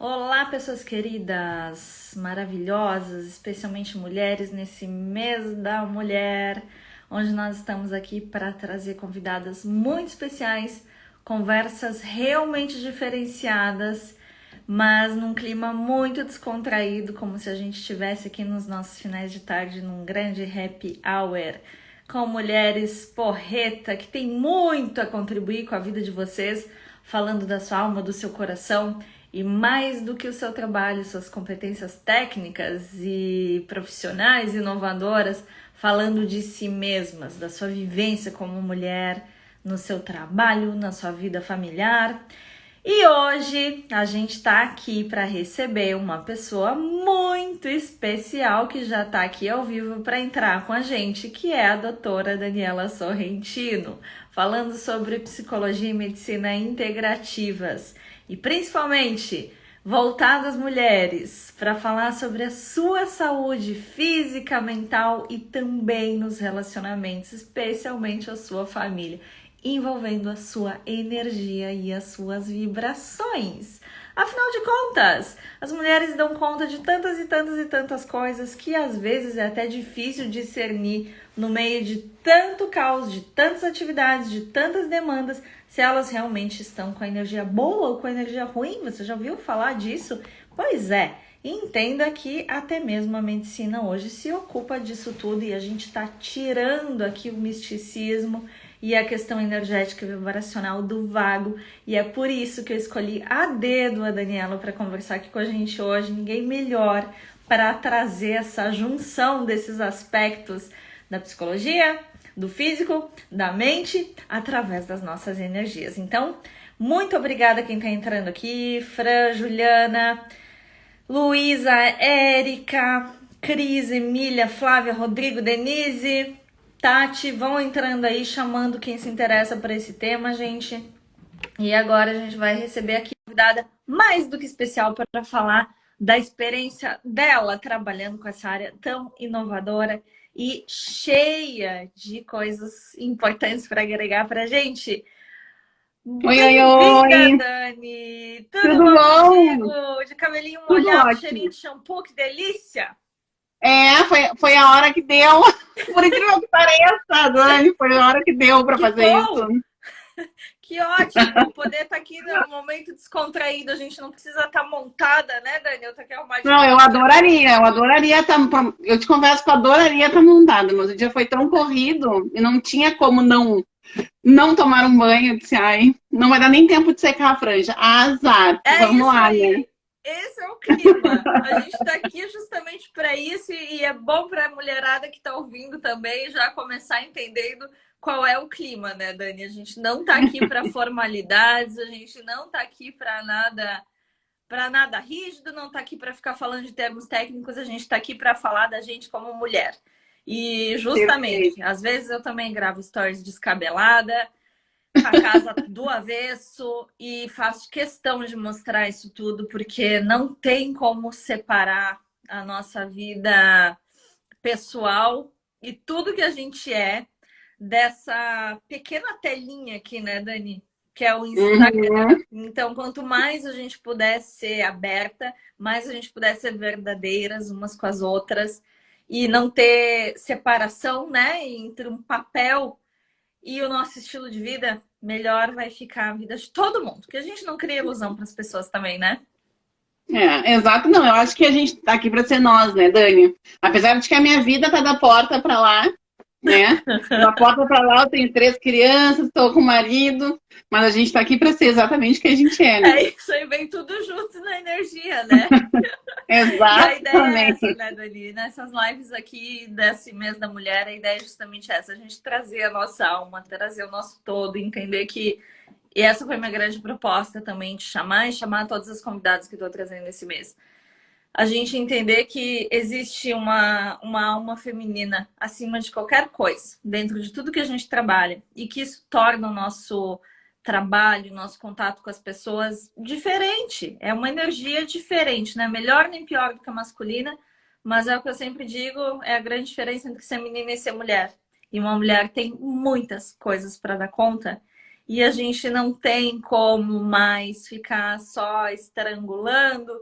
Olá, pessoas queridas, maravilhosas, especialmente mulheres, nesse mês da mulher, onde nós estamos aqui para trazer convidadas muito especiais, conversas realmente diferenciadas, mas num clima muito descontraído, como se a gente estivesse aqui nos nossos finais de tarde num grande happy hour, com mulheres porreta que tem muito a contribuir com a vida de vocês, falando da sua alma, do seu coração. E mais do que o seu trabalho, suas competências técnicas e profissionais inovadoras, falando de si mesmas, da sua vivência como mulher, no seu trabalho, na sua vida familiar. E hoje a gente está aqui para receber uma pessoa muito especial que já está aqui ao vivo para entrar com a gente, que é a doutora Daniela Sorrentino, falando sobre psicologia e medicina integrativas. E principalmente voltada às mulheres, para falar sobre a sua saúde física, mental e também nos relacionamentos, especialmente a sua família, envolvendo a sua energia e as suas vibrações. Afinal de contas, as mulheres dão conta de tantas e tantas e tantas coisas que às vezes é até difícil discernir no meio de tanto caos, de tantas atividades, de tantas demandas, se elas realmente estão com a energia boa ou com a energia ruim. Você já ouviu falar disso? Pois é, entenda que até mesmo a medicina hoje se ocupa disso tudo e a gente está tirando aqui o misticismo e a questão energética e vibracional do vago, e é por isso que eu escolhi a dedo a Daniela para conversar aqui com a gente hoje. Ninguém melhor para trazer essa junção desses aspectos da psicologia, do físico, da mente, através das nossas energias. Então, muito obrigada a quem está entrando aqui, Fran, Juliana, Luísa, Érica, Cris, Emília, Flávia, Rodrigo, Denise, Tati, vão entrando aí, chamando quem se interessa por esse tema, gente. E agora a gente vai receber aqui uma convidada mais do que especial para falar da experiência dela trabalhando com essa área tão inovadora e cheia de coisas importantes para agregar para a gente. Oi, oi, Bem-vinda, oi! Dani! Tudo Tudo bom bom? contigo? De cabelinho Tudo molhado, cheirinho ótimo. de shampoo, que delícia! Foi a hora que deu. Por incrível que pareça, Dani, foi a hora que deu para Que fazer isso. bom! Que ótimo poder estar aqui num momento descontraído. A gente não precisa estar montada, né, Dani? Eu tô aqui Não, arrumadinha, bonitinha. eu adoraria estar. Eu te confesso que eu adoraria estar montada, mas o dia foi tão corrido e não tinha como não tomar um banho. Eu disse, ai, não vai dar nem tempo de secar a franja. Azar. É Vamos isso lá, né? aí. Esse é o clima. A gente está aqui justamente para isso e é bom para a mulherada que está ouvindo também já começar entendendo qual é o clima, né, Dani? A gente não está aqui para formalidades, a gente não está aqui para nada rígido, não está aqui para ficar falando de termos técnicos, a gente está aqui para falar da gente como mulher. E Perfeito. justamente, às vezes eu também gravo stories descabelada, com a casa do avesso, e faço questão de mostrar isso tudo, porque não tem como separar a nossa vida pessoal e tudo que a gente é dessa pequena telinha aqui, né, Dani? Que é o Instagram. Uhum. Então, quanto mais a gente puder ser aberta, mais a gente puder ser verdadeiras umas com as outras e não ter separação, né, entre um papel e o nosso estilo de vida, melhor vai ficar a vida de todo mundo. Porque a gente não cria ilusão para as pessoas também, né? Exato, não. Eu acho que a gente tá aqui para ser nós, né, Dani? Apesar de que a minha vida tá da porta para lá, né? Da porta para lá, eu tenho 3 crianças, estou com o marido, mas a gente está aqui para ser exatamente o que a gente é, né? É isso aí, vem tudo junto na energia, né? E a ideia é essa, Exatamente. né, Dani? Nessas lives aqui desse mês da mulher, a ideia é justamente essa: a gente trazer a nossa alma, trazer o nosso todo, entender que. E essa foi minha grande proposta também, de chamar e chamar todas as convidadas que estou trazendo esse mês. A gente entender que existe uma alma feminina acima de qualquer coisa, dentro de tudo que a gente trabalha, e que isso torna o nosso trabalho, nosso contato com as pessoas diferente. É uma energia diferente, não é melhor nem pior do que a masculina, mas é o que eu sempre digo, é a grande diferença entre ser menina e ser mulher. E uma mulher tem muitas coisas para dar conta, e a gente não tem como mais ficar só estrangulando,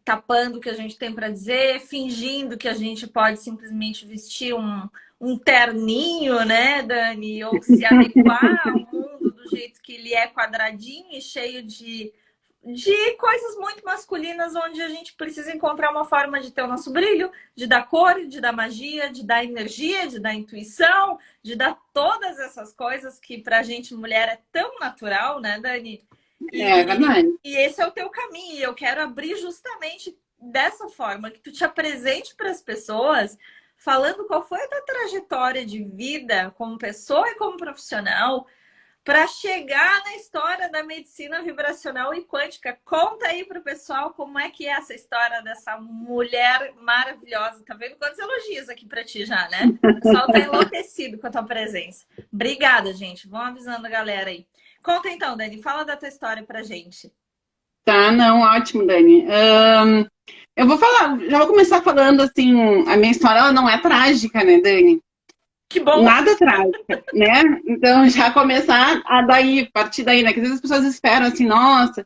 tapando o que a gente tem para dizer, fingindo que a gente pode simplesmente vestir um terninho, né, Dani? Ou se adequar ao mundo do jeito que ele é quadradinho e cheio de coisas muito masculinas, onde a gente precisa encontrar uma forma de ter o nosso brilho, de dar cor, de dar magia, de dar energia, de dar intuição, de dar todas essas coisas que pra gente mulher é tão natural, né, Dani? É verdade. E esse é o teu caminho. E eu quero abrir justamente dessa forma, que tu te apresente para as pessoas, falando qual foi a tua trajetória de vida como pessoa e como profissional, para chegar na história da medicina vibracional e quântica. Conta aí para o pessoal como é que é essa história dessa mulher maravilhosa. Tá vendo quantos elogios aqui para ti já, né? O pessoal tá enlouquecido com a tua presença. Obrigada, gente. Vão avisando a galera aí. Conta então, Dani. Fala da tua história pra gente. Tá, não, ótimo, Dani. Eu vou falar, já vou começar falando assim, a minha história ela não é trágica, né, Dani? Que bom! Nada trágica, né? Então já começar a partir daí, né? Que às vezes as pessoas esperam assim, nossa,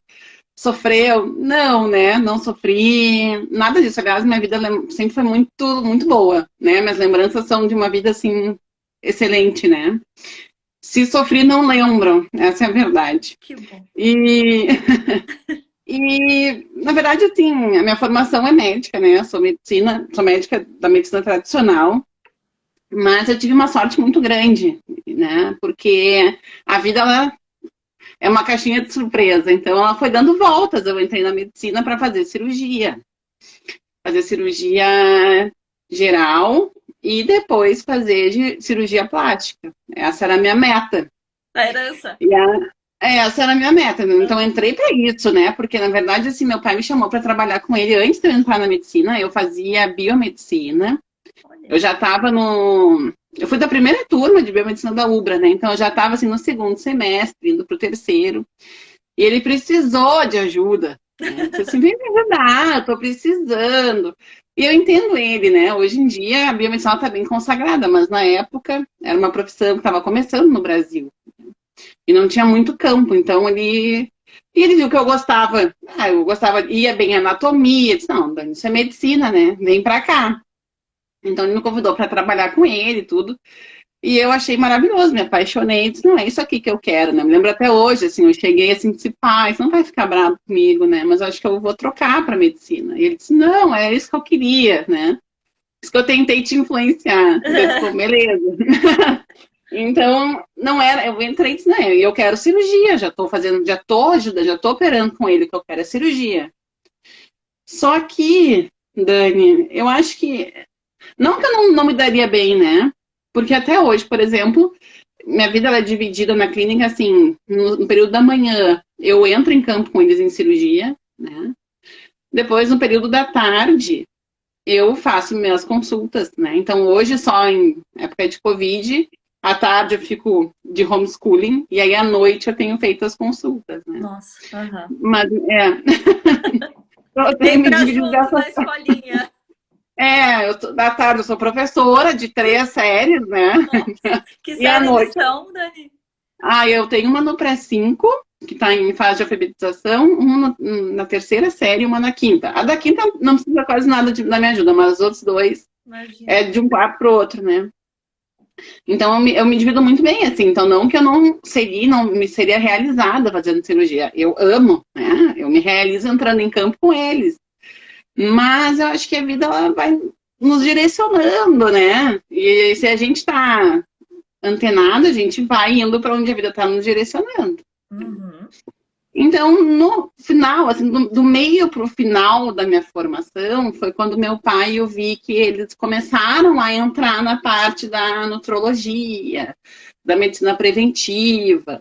sofreu. Não, né? Não sofri, nada disso. Aliás, minha vida sempre foi muito, muito boa, né? Minhas lembranças são de uma vida assim, excelente, né? Se sofri, não lembram, essa é a verdade. Que bom. E, na verdade, assim, a minha formação é médica, né? Sou médica da medicina tradicional, mas eu tive uma sorte muito grande, né? Porque a vida, ela é uma caixinha de surpresa, então ela foi dando voltas. Eu entrei na medicina para fazer cirurgia geral e depois fazer cirurgia plástica. Essa era a minha meta. A herança. Essa era a minha meta. Então, eu entrei para isso, né? Porque, na verdade, assim, meu pai me chamou para trabalhar com ele antes de eu entrar na medicina. Eu fazia biomedicina. Eu já estava Eu fui da primeira turma de biomedicina da UBRA, né? Então, eu já estava, assim, no segundo semestre, indo para o terceiro. E ele precisou de ajuda. Né? Disse assim, vem me ajudar, eu estou precisando. E eu entendo ele, né? Hoje em dia, a biomedicina está bem consagrada, mas na época, era uma profissão que estava começando no Brasil. E não tinha muito campo, então ele viu que eu gostava. Ia bem em anatomia. Disse, não, Dani, isso é medicina, né? Vem pra cá. Então ele me convidou para trabalhar com ele e tudo. E eu achei maravilhoso, me apaixonei. Disse, não, é isso aqui que eu quero, né? Me lembro até hoje, assim, eu cheguei assim, disse, pai, você não vai ficar bravo comigo, né? Mas eu acho que eu vou trocar para medicina. E ele disse, não, é isso que eu queria, né? Isso que eu tentei te influenciar. Eu disse, beleza. Então, não era, eu entrei e disse, não, eu quero cirurgia, já tô operando com ele, que eu quero é cirurgia. Só que, Dani, eu acho que, não que eu não me daria bem, né? Porque até hoje, por exemplo, minha vida ela é dividida na clínica, assim, no período da manhã, eu entro em campo com eles em cirurgia, né? Depois, no período da tarde, eu faço minhas consultas, né? Então, hoje, só em época de Covid, à tarde eu fico de homeschooling e aí à noite eu tenho feito as consultas, né? Nossa, Mas, eu tenho me dividido dessa na escolinha. Da tarde eu sou professora de 3 séries, né? Nossa, que série eles são, Dani? Eu tenho uma no pré-5, que está em fase de alfabetização, uma na 3ª série e uma na 5ª. A da 5ª não precisa quase nada da minha ajuda, mas os outros 2 é de um quarto para o outro, né? Então, eu me divido muito bem, assim. Então, não que eu não me seria realizada fazendo cirurgia. Eu amo, né? Eu me realizo entrando em campo com eles. Mas eu acho que a vida ela vai nos direcionando, né? E se a gente está antenado, a gente vai indo para onde a vida está nos direcionando. Uhum. Então, no final, assim, do meio para o final da minha formação, foi quando meu pai, eu vi que eles começaram a entrar na parte da nutrologia, da medicina preventiva.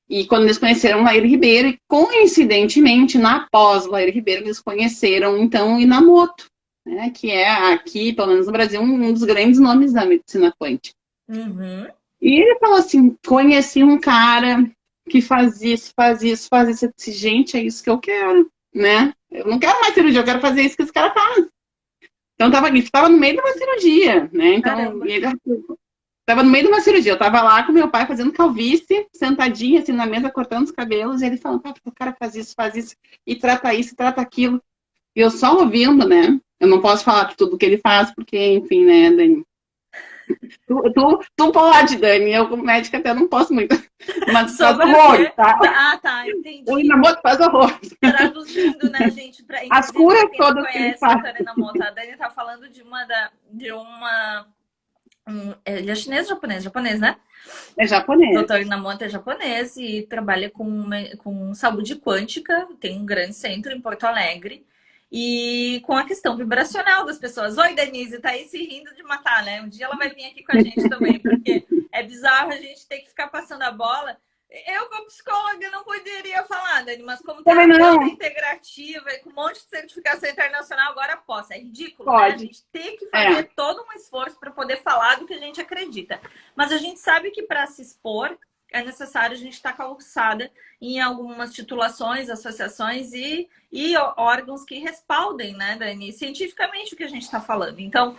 E quando eles conheceram Laír Ribeiro, e coincidentemente, na pós-Laír Ribeiro, eles conheceram, então, o Inamoto, né, que é aqui, pelo menos no Brasil, um dos grandes nomes da medicina quântica. Uhum. E ele falou assim, conheci um cara que faz isso. Eu disse, gente, é isso que eu quero, né? Eu não quero mais cirurgia, eu quero fazer isso que esse cara faz. Então, estava no meio de uma cirurgia, né? Então, ele Tava no meio de uma cirurgia, eu tava lá com meu pai fazendo calvície, sentadinha assim na mesa, cortando os cabelos, e ele falando, o cara faz isso, e trata isso, e trata aquilo. E eu só ouvindo, né? Eu não posso falar de tudo que ele faz, porque, enfim, né, Dani? Tu pode, Dani, eu como médica até não posso muito. Mas faz Sobre o horror, quê? tá? Ah, tá, O entendi. Inamoto faz horror. Traduzindo, né, gente? As Inclusive, curas para quem não todas que ele conhece a faz. Dani Inamoto, a Dani tá falando ele é chinês ou japonês? Japonês, né? É japonês. Doutor Inamoto é japonês e trabalha com saúde quântica, tem um grande centro em Porto Alegre. E com a questão vibracional das pessoas. Oi, Denise, tá aí se rindo de matar, né? Um dia ela vai vir aqui com a gente também, porque é bizarro a gente ter que ficar passando a bola. Eu, como psicóloga, não poderia falar, Dani, mas como Também terapeuta não. integrativa e com um monte de certificação internacional, agora posso. É ridículo, né? A Pode. gente tem que fazer todo um esforço para poder falar do que a gente acredita. Mas a gente sabe que para se expor é necessário a gente estar calçada em algumas titulações, associações e órgãos que respaldem, né, Dani, cientificamente o que a gente está falando. Então,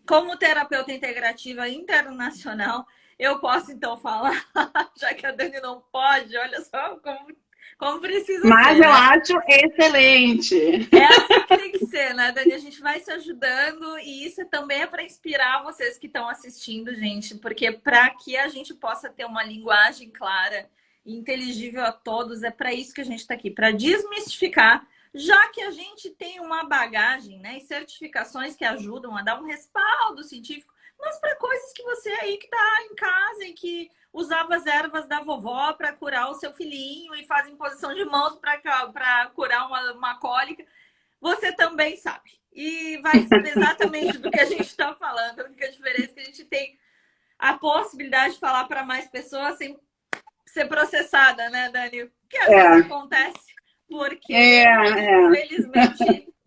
como terapeuta integrativa internacional, eu posso, então, falar, já que a Dani não pode, olha só como precisa Mas ser, eu né? acho excelente. É assim que tem que ser, né, Dani? A gente vai se ajudando e isso também é para inspirar vocês que estão assistindo, gente, porque para que a gente possa ter uma linguagem clara e inteligível a todos, é para isso que a gente está aqui, para desmistificar, já que a gente tem uma bagagem, né, e certificações que ajudam a dar um respaldo científico, mas para coisas que você aí que está em casa e que usava as ervas da vovó para curar o seu filhinho e faz imposição de mãos para curar uma cólica, você também sabe. E vai saber exatamente do que a gente está falando. A única diferença é que a gente tem a possibilidade de falar para mais pessoas sem ser processada, né, Dani? Que às vezes acontece, porque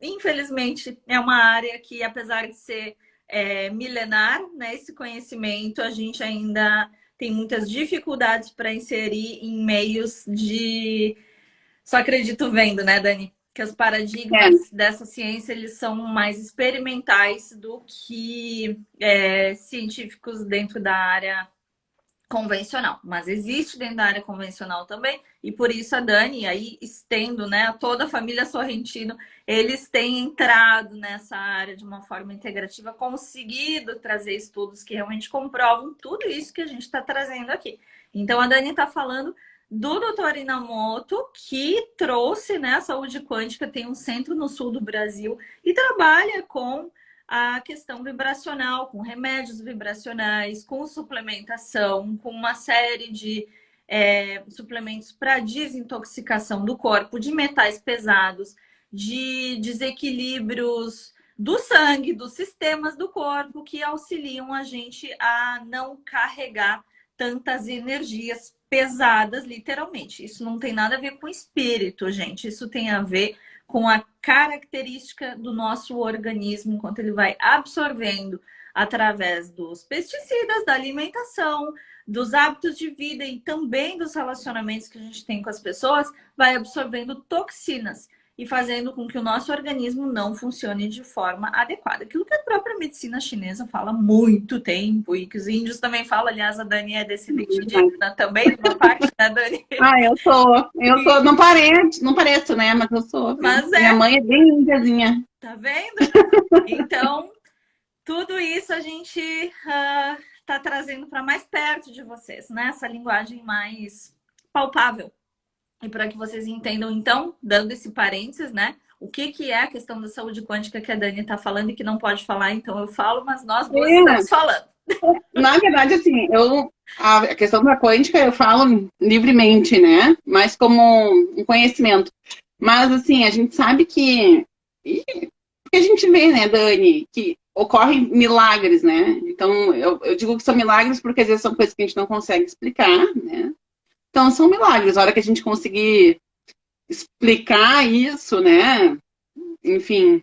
infelizmente é uma área que, apesar de ser milenar, né, esse conhecimento, a gente ainda tem muitas dificuldades para inserir em meios de... Só acredito vendo, né, Dani? Que os paradigmas dessa ciência, eles são mais experimentais do que científicos dentro da área convencional. Mas existe dentro da área convencional também, e por isso a Dani, aí estendo, né, a toda a família Sorrentino, eles têm entrado nessa área de uma forma integrativa, conseguido trazer estudos que realmente comprovam tudo isso que a gente está trazendo aqui. Então a Dani está falando do Dr. Inamoto, que trouxe, né, a saúde quântica, tem um centro no sul do Brasil e trabalha com a questão vibracional, com remédios vibracionais, com suplementação, com uma série de suplementos para desintoxicação do corpo, de metais pesados, de desequilíbrios do sangue, dos sistemas do corpo, que auxiliam a gente a não carregar tantas energias pesadas, literalmente. Isso não tem nada a ver com espírito, gente. Isso tem a ver com a característica do nosso organismo, enquanto ele vai absorvendo através dos pesticidas, da alimentação, dos hábitos de vida e também dos relacionamentos que a gente tem com as pessoas, vai absorvendo toxinas e fazendo com que o nosso organismo não funcione de forma adequada. Aquilo que a própria medicina chinesa fala há muito tempo e que os índios também falam. Aliás, a Dani é descendente indígena também, de uma parte, né, Dani? Eu sou, não pareço, né, mas eu sou. Mas minha mãe é bem índiazinha. Tá vendo? Então, tudo isso a gente tá trazendo para mais perto de vocês, né? Essa linguagem mais palpável. E para que vocês entendam, então, dando esse parênteses, né? O que é a questão da saúde quântica que a Dani está falando e que não pode falar, então eu falo, mas nós duas estamos falando. Na verdade, assim, a questão da quântica eu falo livremente, né? Mas como um conhecimento. Mas, assim, a gente sabe que... Porque a gente vê, né, Dani, que ocorrem milagres, né? Então, eu digo que são milagres porque às vezes são coisas que a gente não consegue explicar, né? Então, são milagres. A hora que a gente conseguir explicar isso, né? Enfim,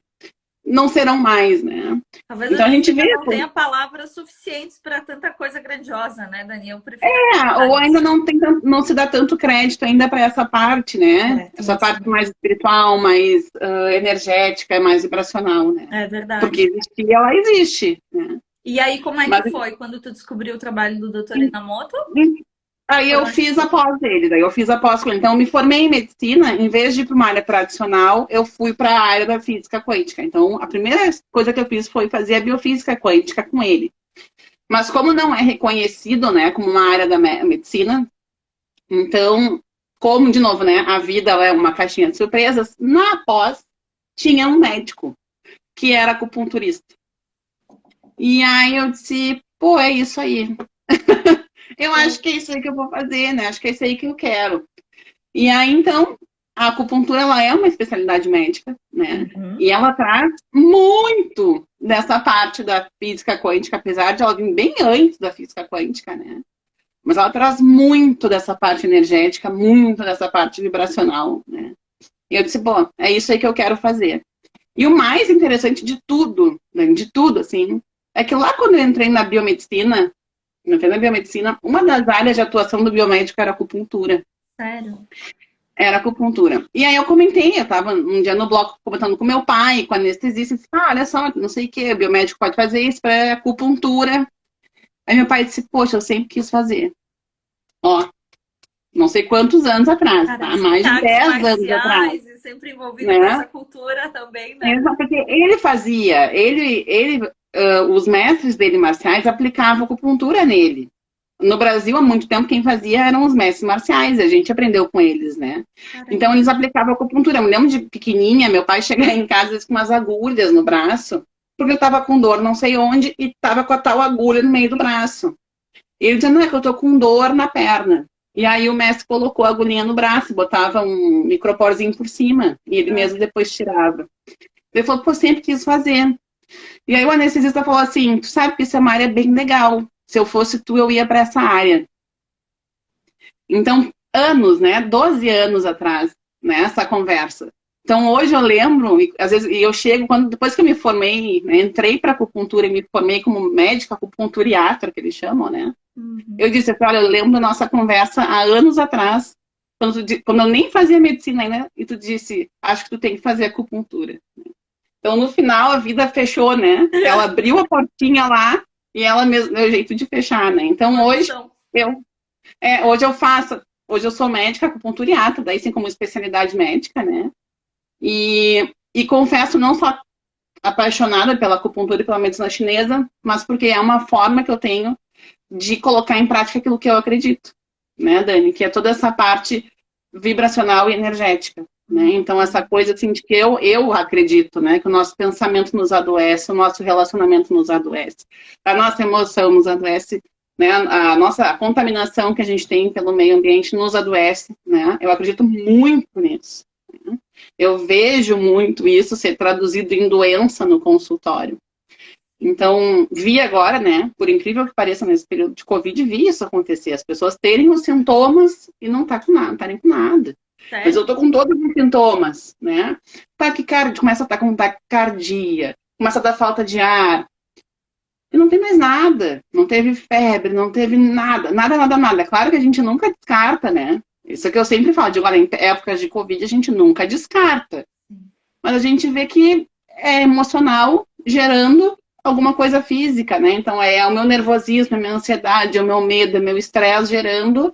não serão mais, né? Talvez então, a gente vê, não tenha palavras suficientes para tanta coisa grandiosa, né, Dani? Eu prefiro ou ainda não se dá tanto crédito ainda para essa parte, né? Essa parte mais espiritual, mais energética, mais vibracional, né? É verdade. Porque existir, ela existe, né? E aí, como é que Mas foi quando tu descobriu o trabalho do Dr. Inamoto? aí Por eu onde fiz foi? após ele, daí eu fiz após com ele. Então eu me formei em medicina, em vez de ir para uma área tradicional, eu fui para a área da física quântica. Então a primeira coisa que eu fiz foi fazer a biofísica quântica com ele. Mas como não é reconhecido, né, como uma área da medicina, então, como de novo, né, a vida é uma caixinha de surpresas, na pós tinha um médico que era acupunturista. E aí eu disse, pô, é isso aí. Eu acho que é isso aí que eu vou fazer, né? Acho que é isso aí que eu quero. E aí, então, a acupuntura, ela é uma especialidade médica, né? Uhum. E ela traz muito dessa parte da física quântica, apesar de ela vir bem antes da física quântica, né? Mas ela traz muito dessa parte energética, muito dessa parte vibracional, né? E eu disse, bom, é isso aí que eu quero fazer. E o mais interessante de tudo, assim, é que lá quando eu entrei na biomedicina, uma das áreas de atuação do biomédico era a acupuntura. Sério? Era acupuntura. E aí eu comentei, eu estava um dia no bloco comentando com meu pai, com a anestesista, e disse, olha só, não sei o que, o biomédico pode fazer isso para acupuntura. Aí meu pai disse, poxa, eu sempre quis fazer. Ó, não sei quantos anos atrás, Cara, tá? isso tem Mais de artes 10 anos atrás, marciais e sempre envolvido com né? essa cultura também, né? Exato, porque ele fazia, os mestres dele marciais aplicavam acupuntura nele. No Brasil, há muito tempo, quem fazia eram os mestres marciais, a gente aprendeu com eles, né? Então, Caramba. eles aplicavam acupuntura. Eu me lembro de pequenininha, meu pai chegar em casa com umas agulhas no braço, porque ele estava com dor não sei onde e estava com a tal agulha no meio do braço. E ele dizia, não, é que eu estou com dor na perna. E aí o mestre colocou a agulhinha no braço, botava um microporzinho por cima, e ele Ah, mesmo depois tirava. Ele falou, pô, sempre quis fazer. E aí o anestesista falou assim, tu sabe que isso é uma área bem legal. Se eu fosse tu, eu ia para essa área. Então, anos, né? 12 anos atrás, né? Essa conversa. Então, hoje eu lembro, e, às vezes, e eu chego, depois que eu me formei, né, entrei para acupuntura e me formei como médica acupunturiatra, que eles chamam, né? Eu uhum. disse, olha, eu lembro da nossa conversa há anos atrás, quando eu nem fazia medicina ainda, e tu disse, acho que tu tem que fazer acupuntura. Então, no final, a vida fechou, né? Ela abriu a portinha lá e ela mesmo deu jeito de fechar, né? Então, Conexão. eu, hoje eu faço, hoje eu sou médica acupunturiata, daí sim como especialidade médica, né? E confesso, não só apaixonada pela acupuntura e pela medicina chinesa, mas porque é uma forma que eu tenho de colocar em prática aquilo que eu acredito, né, Dani? Que é toda essa parte vibracional e energética. Né? Então, essa coisa assim, de que eu acredito, né? Que o nosso pensamento nos adoece, o nosso relacionamento nos adoece, a nossa emoção nos adoece, né? A contaminação que a gente tem pelo meio ambiente nos adoece. Né? Eu acredito muito nisso. Né? Eu vejo muito isso ser traduzido em doença no consultório. Então, vi agora, né? Por incrível que pareça, nesse período de Covid, vi isso acontecer. As pessoas terem os sintomas e não tá com nada, não estarem com nada. Mas eu Sério? tô com todos os sintomas, né? Taquicardia, começa a estar com taquicardia, começa a dar falta de ar. E não tem mais nada. Não teve febre, não teve nada. Nada, nada, nada. É claro que a gente nunca descarta, né? Isso é que eu sempre falo. Digo, olha, em épocas de Covid, a gente nunca descarta. Mas a gente vê que é emocional gerando alguma coisa física, né? Então é o meu nervosismo, a minha ansiedade, o meu medo, o meu estresse gerando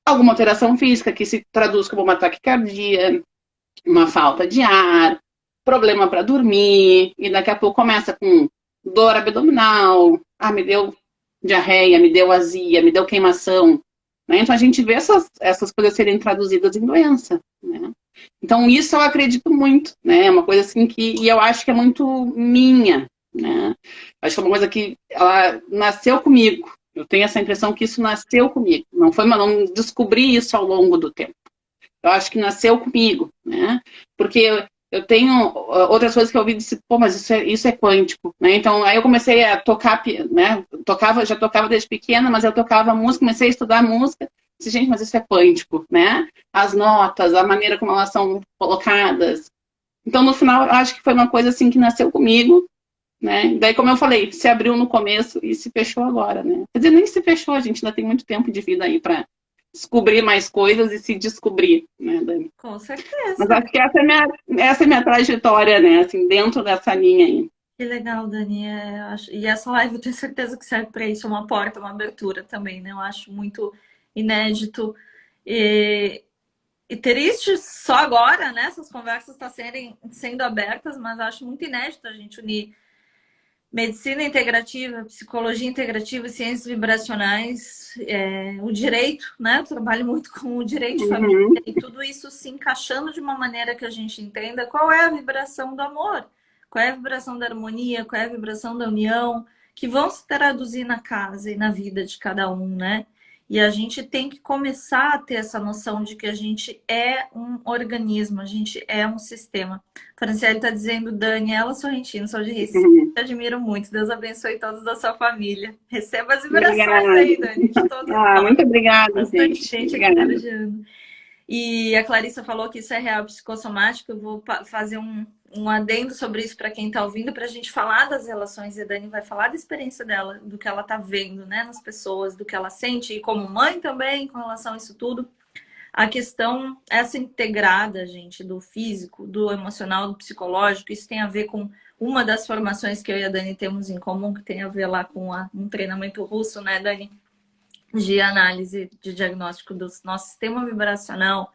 alguma alteração física que se traduz como uma taquicardia, uma falta de ar, problema para dormir, e daqui a pouco começa com dor abdominal, me deu diarreia, me deu azia, me deu queimação. Né? Então a gente vê essas coisas serem traduzidas em doença. Né? Então isso eu acredito muito, né? É uma coisa assim e eu acho que é muito minha. Né? Acho que é uma coisa que ela nasceu comigo. Eu tenho essa impressão que isso nasceu comigo. Não descobri isso ao longo do tempo. Eu acho que nasceu comigo, né? Porque eu tenho outras coisas que eu ouvi e disse, pô, mas isso é quântico, né? Então, aí eu comecei a tocar, né? Já tocava desde pequena, mas eu tocava música, comecei a estudar música. Disse, gente, mas isso é quântico, né? As notas, a maneira como elas são colocadas. Então, no final, eu acho que foi uma coisa assim que nasceu comigo, né? Daí, como eu falei, se abriu no começo e se fechou agora, né? Quer dizer, nem se fechou, a gente ainda tem muito tempo de vida aí para descobrir mais coisas e se descobrir, né, Dani? Com Mas certeza. acho que essa é minha trajetória, né, assim, dentro dessa linha aí. Que legal, Dani. E essa live eu tenho certeza que serve para isso, uma porta, uma abertura também, né? Eu acho muito inédito e, e triste só agora, né? Essas conversas estão sendo abertas, mas acho muito inédito a gente unir medicina integrativa, psicologia integrativa, ciências vibracionais, o direito, né? Eu trabalho muito com o direito de família Uhum. e tudo isso se encaixando de uma maneira que a gente entenda qual é a vibração do amor, qual é a vibração da harmonia, qual é a vibração da união, que vão se traduzir na casa e na vida de cada um, né? E a gente tem que começar a ter essa noção de que a gente é um organismo, a gente é um sistema. Franciele está dizendo, Daniela Sorrentino, sou de Recife. Uhum. Te admiro muito. Deus abençoe todos da sua família. Receba as vibrações Obrigada. aí, Dani, de todos Ah, nós. muito obrigada, Bastante gente. gente aqui Obrigada. elogiando. E a Clarissa falou que isso é real psicossomático. Eu vou fazer um adendo sobre isso para quem está ouvindo, para a gente falar das relações. E a Dani vai falar da experiência dela, do que ela está vendo, né, nas pessoas, do que ela sente, e como mãe também, com relação a isso tudo. A questão, essa integrada, gente, do físico, do emocional, do psicológico, isso tem a ver com uma das formações que eu e a Dani temos em comum, que tem a ver lá com um treinamento russo, né, Dani? De análise, de diagnóstico do nosso sistema vibracional.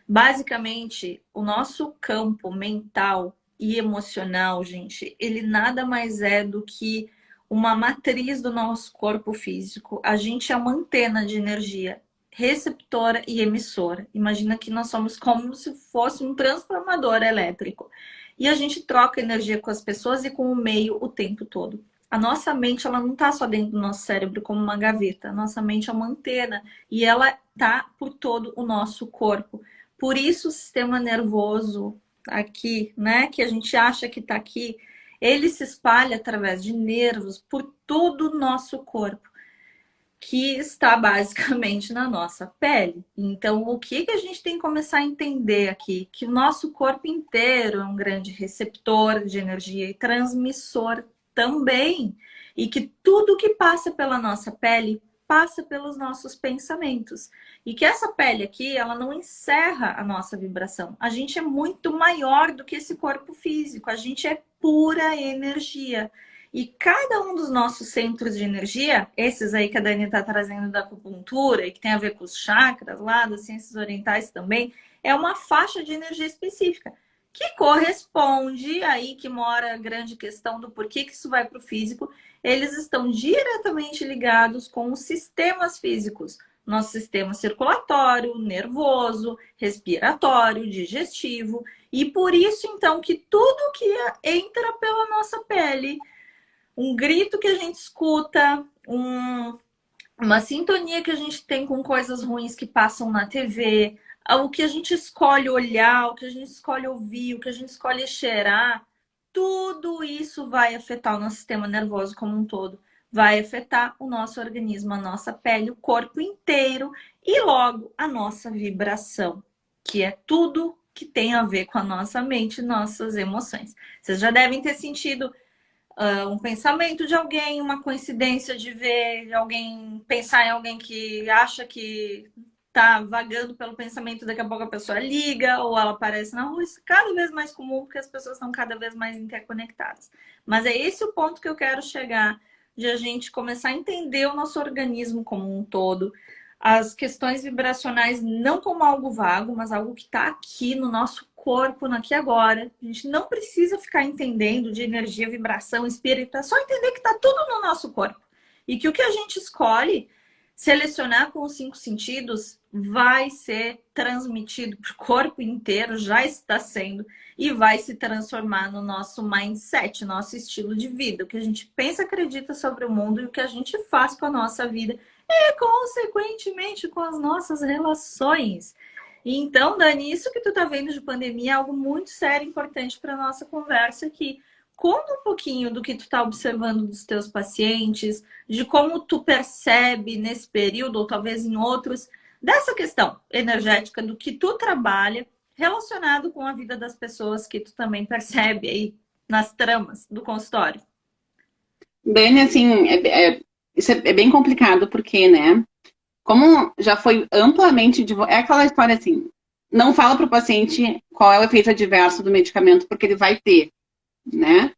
Basicamente, o nosso campo mental e emocional, gente, ele nada mais é do que uma matriz do nosso corpo físico. A gente é uma antena de energia receptora e emissora. Imagina que nós somos como se fosse um transformador elétrico. E a gente troca energia com as pessoas e com o meio o tempo todo. A nossa mente, ela não está só dentro do nosso cérebro como uma gaveta. A nossa mente é uma antena e ela está por todo o nosso corpo. Por isso o sistema nervoso aqui, né, que a gente acha que está aqui, ele se espalha através de nervos por todo o nosso corpo, que está basicamente na nossa pele. Então, o que a gente tem que começar a entender aqui? Que o nosso corpo inteiro é um grande receptor de energia e transmissor também. E que tudo que passa pela nossa pele passa pelos nossos pensamentos. E que essa pele aqui, ela não encerra a nossa vibração. A gente é muito maior do que esse corpo físico. A gente é pura energia. E cada um dos nossos centros de energia, esses aí que a Dani está trazendo da acupuntura e que tem a ver com os chakras lá, das ciências orientais também, é uma faixa de energia específica, que corresponde, aí que mora a grande questão do porquê que isso vai para o físico, eles estão diretamente ligados com os sistemas físicos. Nosso sistema circulatório, nervoso, respiratório, digestivo. E por isso, então, que tudo que entra pela nossa pele, um grito que a gente escuta, uma sintonia que a gente tem com coisas ruins que passam na TV, o que a gente escolhe olhar, o que a gente escolhe ouvir, o que a gente escolhe cheirar, tudo isso vai afetar o nosso sistema nervoso como um todo. Vai afetar o nosso organismo, a nossa pele, o corpo inteiro e logo a nossa vibração, que é tudo que tem a ver com a nossa mente e nossas emoções. Vocês já devem ter sentido um pensamento de alguém, uma coincidência de ver alguém, pensar em alguém que acha que tá vagando pelo pensamento, daqui a pouco a pessoa liga ou ela aparece na rua. Isso é cada vez mais comum porque as pessoas estão cada vez mais interconectadas. Mas é esse o ponto que eu quero chegar, de a gente começar a entender o nosso organismo como um todo, as questões vibracionais não como algo vago, mas algo que está aqui no nosso corpo, no aqui e agora. A gente não precisa ficar entendendo de energia, vibração, espírito, é só entender que está tudo no nosso corpo. E que o que a gente escolhe selecionar com os 5 sentidos vai ser transmitido para o corpo inteiro, já está sendo, e vai se transformar no nosso mindset, nosso estilo de vida. O que a gente pensa, acredita sobre o mundo e o que a gente faz com a nossa vida e, consequentemente, com as nossas relações. Então, Dani, isso que tu tá vendo de pandemia é algo muito sério e importante para nossa conversa aqui. Conta um pouquinho do que tu tá observando dos teus pacientes, de como tu percebe nesse período, ou talvez em outros, dessa questão energética do que tu trabalha relacionado com a vida das pessoas que tu também percebe aí nas tramas do consultório. Dani, assim, isso é bem complicado, porque, né? Como já foi amplamente é aquela história assim, não fala para o paciente qual é o efeito adverso do medicamento, porque ele vai ter. né?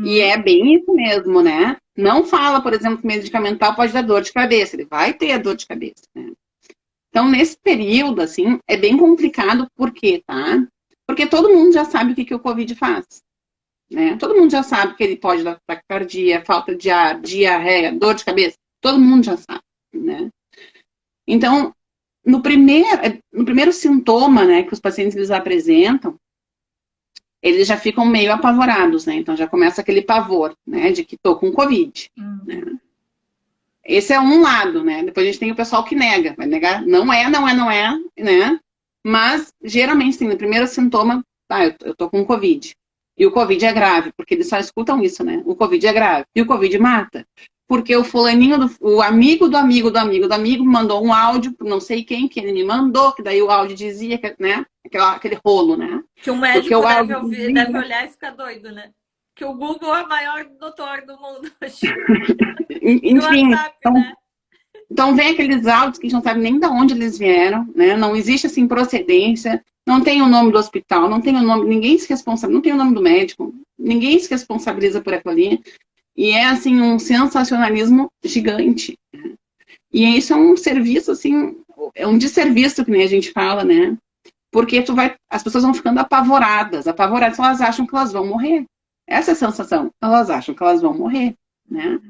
E é bem isso mesmo, né? Não fala, por exemplo, que medicamental pode dar dor de cabeça, ele vai ter a dor de cabeça, né? Então, nesse período, assim, é bem complicado, por quê, tá? Porque todo mundo já sabe o que o Covid faz, né? Todo mundo já sabe que ele pode dar taquicardia, falta de ar, diarreia, dor de cabeça, todo mundo já sabe, né? Então, no primeiro sintoma, né, que os pacientes eles apresentam, eles já ficam meio apavorados, né? Então já começa aquele pavor, né, de que tô com Covid, né? Esse é um lado, né? Depois a gente tem o pessoal que nega, vai negar, não é, né? Mas geralmente tem no primeiro sintoma, eu tô com Covid. E o Covid é grave, porque eles só escutam isso, né? O Covid é grave. E o Covid mata. Porque o fulaninho, o amigo do amigo do amigo do amigo mandou um áudio, não sei quem, que ele me mandou, que daí o áudio dizia, né? Aquele rolo, né? Que o médico deve ouvir, deve olhar e ficar doido, né? Que o Google é o maior doutor do mundo hoje. Enfim, WhatsApp, né? Então vem aqueles áudios que a gente não sabe nem de onde eles vieram, né? Não existe assim procedência, não tem o nome do hospital, não tem o nome, ninguém se responsabiliza, não tem o nome do médico, ninguém se responsabiliza por aquilo ali. E é assim um sensacionalismo gigante, né? E isso é um serviço assim, é um desserviço que nem a gente fala, né? Porque as pessoas vão ficando apavoradas, elas acham que elas vão morrer. Essa é a sensação, elas acham que elas vão morrer, né?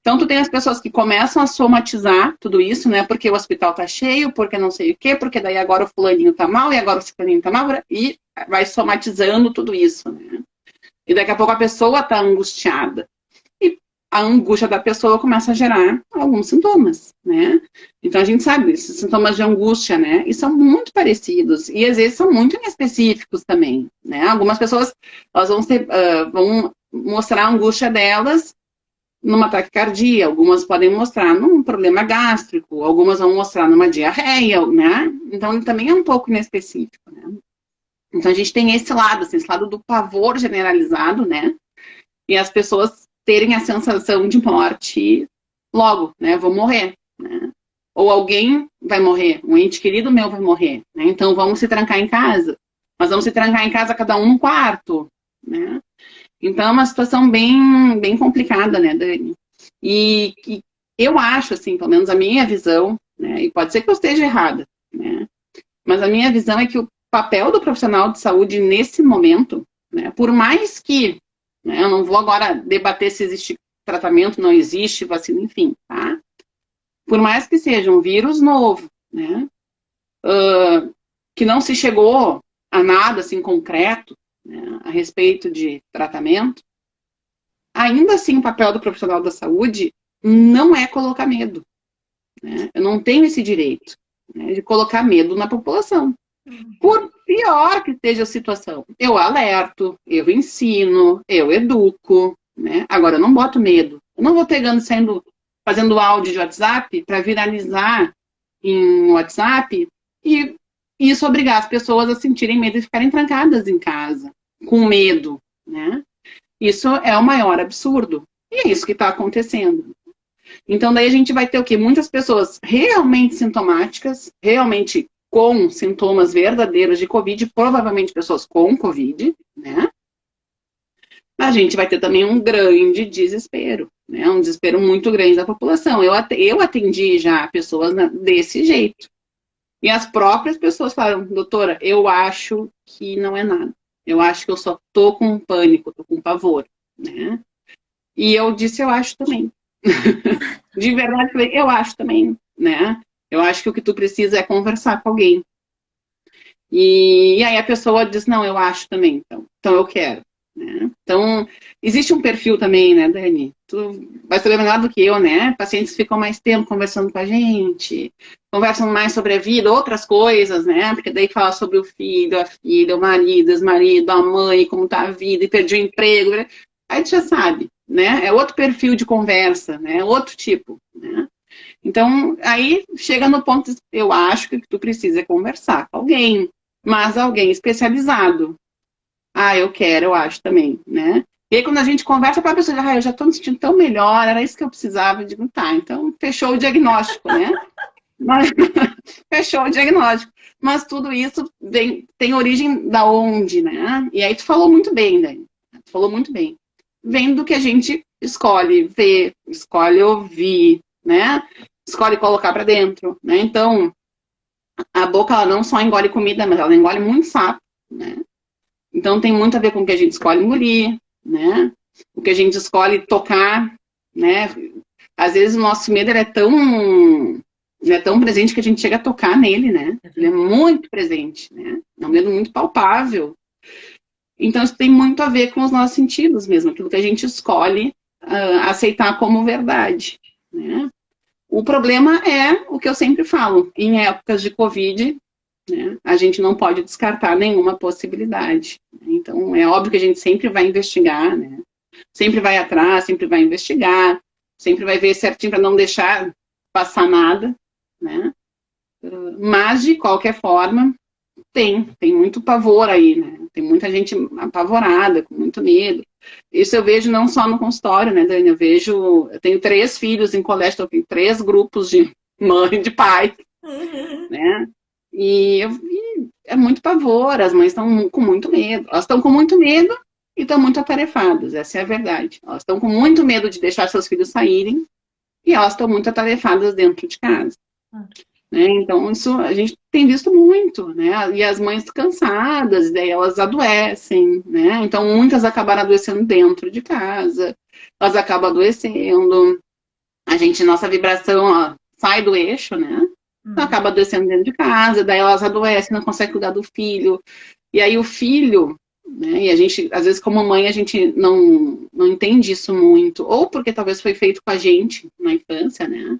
Então, tu tem as pessoas que começam a somatizar tudo isso, né? Porque o hospital tá cheio, porque não sei o quê, porque daí agora o fulaninho tá mal, e agora o ciclaninho tá mal, e vai somatizando tudo isso, né? E daqui a pouco a pessoa tá angustiada. E a angústia da pessoa começa a gerar alguns sintomas, né? Então, a gente sabe, esses sintomas de angústia, né? E são muito parecidos, e às vezes são muito inespecíficos também, né? Algumas pessoas, elas vão mostrar a angústia delas numa taquicardia, algumas podem mostrar num problema gástrico, algumas vão mostrar numa diarreia, né? Então, ele também é um pouco inespecífico, né? Então, a gente tem esse lado, assim, esse lado do pavor generalizado, né? E as pessoas terem a sensação de morte logo, né? Vou morrer, né? Ou alguém vai morrer, um ente querido meu vai morrer, né? Então, vamos se trancar em casa. Mas vamos se trancar em casa cada um num quarto, né? Então, é uma situação bem, bem complicada, né, Dani? E eu acho, assim, pelo menos a minha visão, né, e pode ser que eu esteja errada, né, mas a minha visão é que o papel do profissional de saúde nesse momento, né, por mais que, né, eu não vou agora debater se existe tratamento, não existe, vacina, enfim, tá? Por mais que seja um vírus novo, né, que não se chegou a nada, assim, concreto, né, a respeito de tratamento, ainda assim o papel do profissional da saúde não é colocar medo, né? Eu não tenho esse direito, né, de colocar medo na população. Por pior que esteja a situação, eu alerto, eu ensino, eu educo, né? Agora eu não boto medo. Eu não vou fazendo áudio de WhatsApp para viralizar em WhatsApp e isso obrigar as pessoas a sentirem medo e ficarem trancadas em casa, com medo, né? Isso é o maior absurdo. E é isso que está acontecendo. Então, daí a gente vai ter o quê? Muitas pessoas realmente sintomáticas, realmente com sintomas verdadeiros de Covid, provavelmente pessoas com Covid, né? A gente vai ter também um grande desespero, né? Um desespero muito grande da população. Eu atendi já pessoas desse jeito. E as próprias pessoas falaram, doutora, eu acho que não é nada. Eu acho que eu só tô com pânico, tô com pavor, né? E eu disse, eu acho também. De verdade, eu acho também, né? Eu acho que o que tu precisa é conversar com alguém. E aí a pessoa diz, não, eu acho também, então eu quero. Né? Então, existe um perfil também, né, Dani? Tu vai saber melhor do que eu, né? Pacientes ficam mais tempo conversando com a gente, conversam mais sobre a vida, outras coisas, né? Porque daí fala sobre o filho, a filha, o marido, ex-marido, a mãe, como tá a vida, e perdi o emprego. Aí tu já sabe, né? É outro perfil de conversa, né? Outro tipo, né? Então, aí chega no ponto, eu acho que o que tu precisa é conversar com alguém, mas alguém especializado. Ah, eu acho também, né? E aí quando a gente conversa com a pessoa, eu já tô me sentindo tão melhor, era isso que eu precisava. Eu digo, tá, então fechou o diagnóstico, né? Mas, fechou o diagnóstico. Mas tudo isso tem origem da onde, né? E aí tu falou muito bem, Dani. tu falou muito bem. Vem do que a gente escolhe ver, escolhe ouvir, né? Escolhe colocar para dentro, né? Então, a boca, ela não só engole comida, mas ela engole muito sapo, né? Então, tem muito a ver com o que a gente escolhe engolir, né? O que a gente escolhe tocar, né? Às vezes o nosso medo ele é tão presente que a gente chega a tocar nele, né? Ele é muito presente, né? É um medo muito palpável. Então, isso tem muito a ver com os nossos sentidos mesmo, aquilo que a gente escolhe aceitar como verdade, né? O problema é o que eu sempre falo, em épocas de Covid, né, a gente não pode descartar nenhuma possibilidade. Então, é óbvio que a gente sempre vai investigar, né? Sempre vai atrás, sempre vai investigar, sempre vai ver certinho para não deixar passar nada, né? Mas, de qualquer forma, tem muito pavor aí, né? Tem muita gente apavorada, com muito medo. Isso eu vejo não só no consultório, né, Dani? Eu tenho 3 filhos em colégio, então eu tenho 3 grupos de mãe e de pai, né? E é muito pavor, as mães estão com muito medo. Elas estão com muito medo e estão muito atarefadas, essa é a verdade. Elas estão com muito medo de deixar seus filhos saírem e elas estão muito atarefadas dentro de casa. Né? Então, isso a gente tem visto muito, né? E as mães cansadas, daí elas adoecem, né? Então, muitas acabaram adoecendo dentro de casa, elas acabam adoecendo, nossa vibração ó, sai do eixo, né? Então, acaba adoecendo dentro de casa, daí elas adoecem, não conseguem cuidar do filho, e aí o filho, né? E a gente, às vezes, como mãe, a gente não entende isso muito, ou porque talvez foi feito com a gente na infância, né?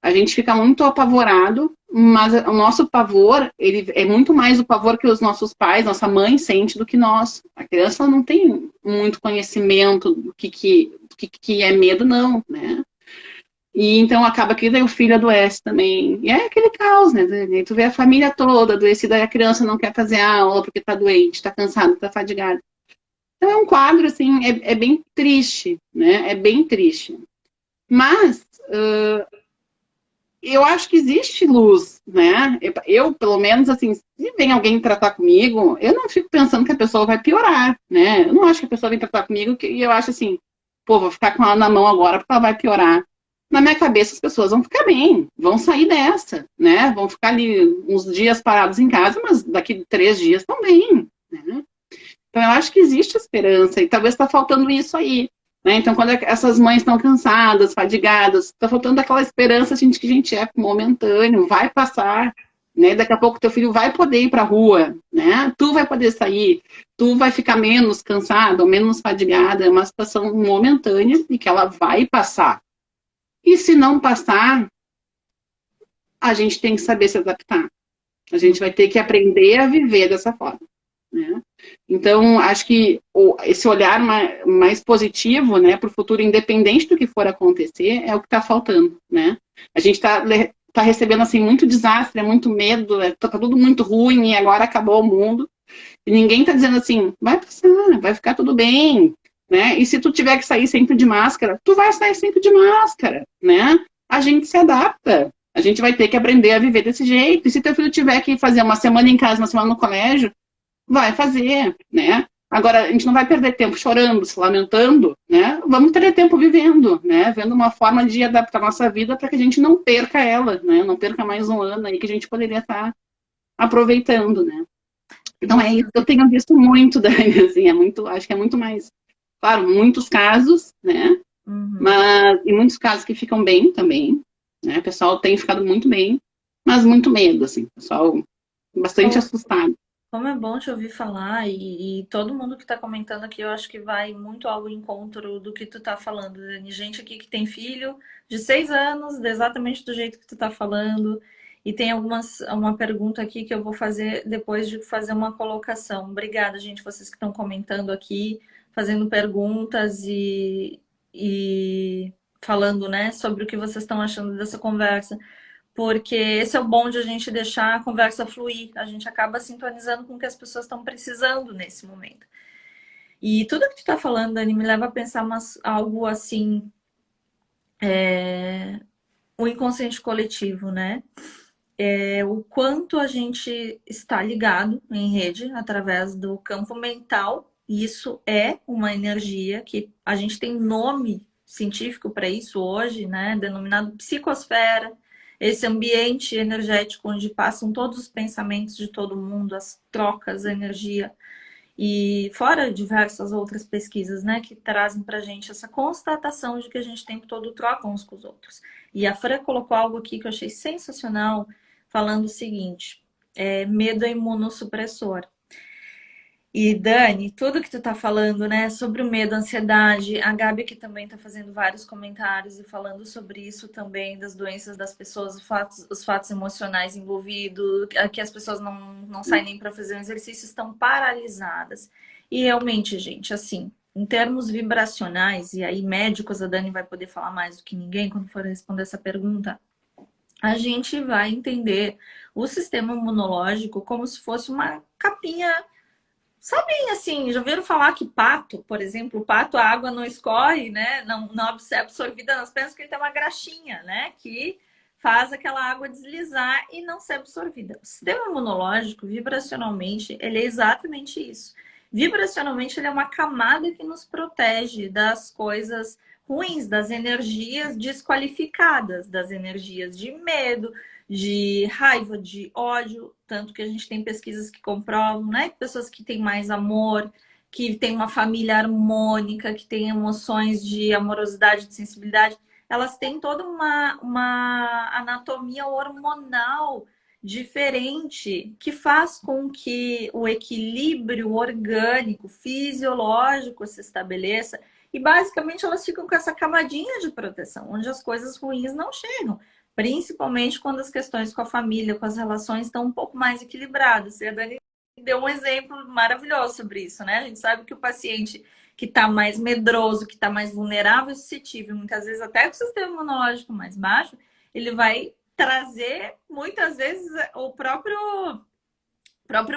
A gente fica muito apavorado, mas o nosso pavor, ele é muito mais o pavor que os nossos pais, nossa mãe sente do que nós. A criança não tem muito conhecimento do que é medo, não, né? E então acaba que daí o filho adoece também. E é aquele caos, né? Tu vê a família toda adoecida, e a criança não quer fazer a aula porque tá doente, tá cansado, tá fadigado. Então é um quadro, assim, é bem triste, né? É bem triste. Mas eu acho que existe luz, né? Eu, pelo menos, assim, se vem alguém tratar comigo, eu não fico pensando que a pessoa vai piorar, né? Eu não acho que a pessoa vem tratar comigo e eu acho assim, pô, vou ficar com ela na mão agora porque ela vai piorar. Na minha cabeça, as pessoas vão ficar bem, vão sair dessa, né? Vão ficar ali uns dias parados em casa, mas daqui 3 dias estão bem, né? Então, eu acho que existe esperança e talvez está faltando isso aí. Né? Então, quando essas mães estão cansadas, fadigadas, está faltando aquela esperança assim, de que a gente é momentâneo, vai passar. Né? Daqui a pouco teu filho vai poder ir para a rua, né? Tu vai poder sair, tu vai ficar menos cansado, menos fadigada, é uma situação momentânea e que ela vai passar. E se não passar, a gente tem que saber se adaptar. A gente vai ter que aprender a viver dessa forma. Né? Então, acho que esse olhar mais positivo, né, para o futuro, independente do que for acontecer, é o que está faltando, né? A gente tá recebendo, assim, muito desastre, muito medo, tá tudo muito ruim e agora acabou o mundo. E ninguém está dizendo assim, vai passar, vai ficar tudo bem, né? E se tu tiver que sair sempre de máscara, tu vai sair sempre de máscara, né? A gente se adapta. A gente vai ter que aprender a viver desse jeito. E se teu filho tiver que fazer uma semana em casa, uma semana no colégio, vai fazer, né? Agora, a gente não vai perder tempo chorando, se lamentando, né? Vamos perder tempo vivendo, né? Vendo uma forma de adaptar a nossa vida para que a gente não perca ela, né? Não perca mais um ano aí que a gente poderia estar aproveitando, né? Então é isso que eu tenho visto muito, Dani, assim, acho que é muito mais, claro, muitos casos, né? Mas em muitos casos que ficam bem também, né? O pessoal tem ficado muito bem, mas muito medo, assim, o pessoal bastante assustado. Como é bom te ouvir falar e todo mundo que está comentando aqui, eu acho que vai muito ao encontro do que tu tá falando, Dani. Gente aqui que tem filho de 6 anos, exatamente do jeito que tu tá falando. E tem uma pergunta aqui que eu vou fazer depois de fazer uma colocação. Obrigada, gente, vocês que estão comentando aqui, fazendo perguntas e falando, né, sobre o que vocês estão achando dessa conversa. Porque esse é o bom de a gente deixar a conversa fluir. A gente acaba sintonizando com o que as pessoas estão precisando nesse momento. E tudo que tu está falando, Dani, me leva a pensar algo assim, o inconsciente coletivo, né? O quanto a gente está ligado em rede através do campo mental Isso é uma energia que a gente tem nome científico para isso hoje, né? Denominado psicosfera. Esse ambiente energético onde passam todos os pensamentos de todo mundo, as trocas, a energia. E fora diversas outras pesquisas, né, que trazem para a gente essa constatação de que a gente o tempo todo troca uns com os outros. E a Fran colocou algo aqui que eu achei sensacional, falando o seguinte: medo é imunossupressor. E Dani, tudo que tu tá falando, né, sobre o medo, a ansiedade, a Gabi que também tá fazendo vários comentários e falando sobre isso também, das doenças das pessoas, os fatos emocionais envolvidos, que as pessoas não saem nem para fazer um exercício, estão paralisadas. E realmente, gente, assim, em termos vibracionais, e aí médicos, a Dani vai poder falar mais do que ninguém quando for responder essa pergunta, a gente vai entender o sistema imunológico como se fosse uma capinha. Sabem, assim, já ouviram falar que pato, por exemplo, o pato, a água não escorre, né? Não é absorvida nas pernas, porque ele tem uma graxinha, né? Que faz aquela água deslizar e não ser absorvida. O sistema imunológico, vibracionalmente, ele é exatamente isso. Vibracionalmente, ele é uma camada que nos protege das coisas ruins, das energias desqualificadas, das energias de medo, de raiva, de ódio, tanto que a gente tem pesquisas que comprovam, né? Que pessoas que têm mais amor, que têm uma família harmônica, que têm emoções de amorosidade, de sensibilidade, elas têm toda uma anatomia hormonal diferente que faz com que o equilíbrio orgânico, fisiológico se estabeleça e basicamente elas ficam com essa camadinha de proteção, onde as coisas ruins não chegam. Principalmente quando as questões com a família, com as relações estão um pouco mais equilibradas. E a Dani deu um exemplo maravilhoso sobre isso, né? A gente sabe que o paciente que está mais medroso, que está mais vulnerável e suscetível, muitas vezes até com o sistema imunológico mais baixo, ele vai trazer, muitas vezes, o próprio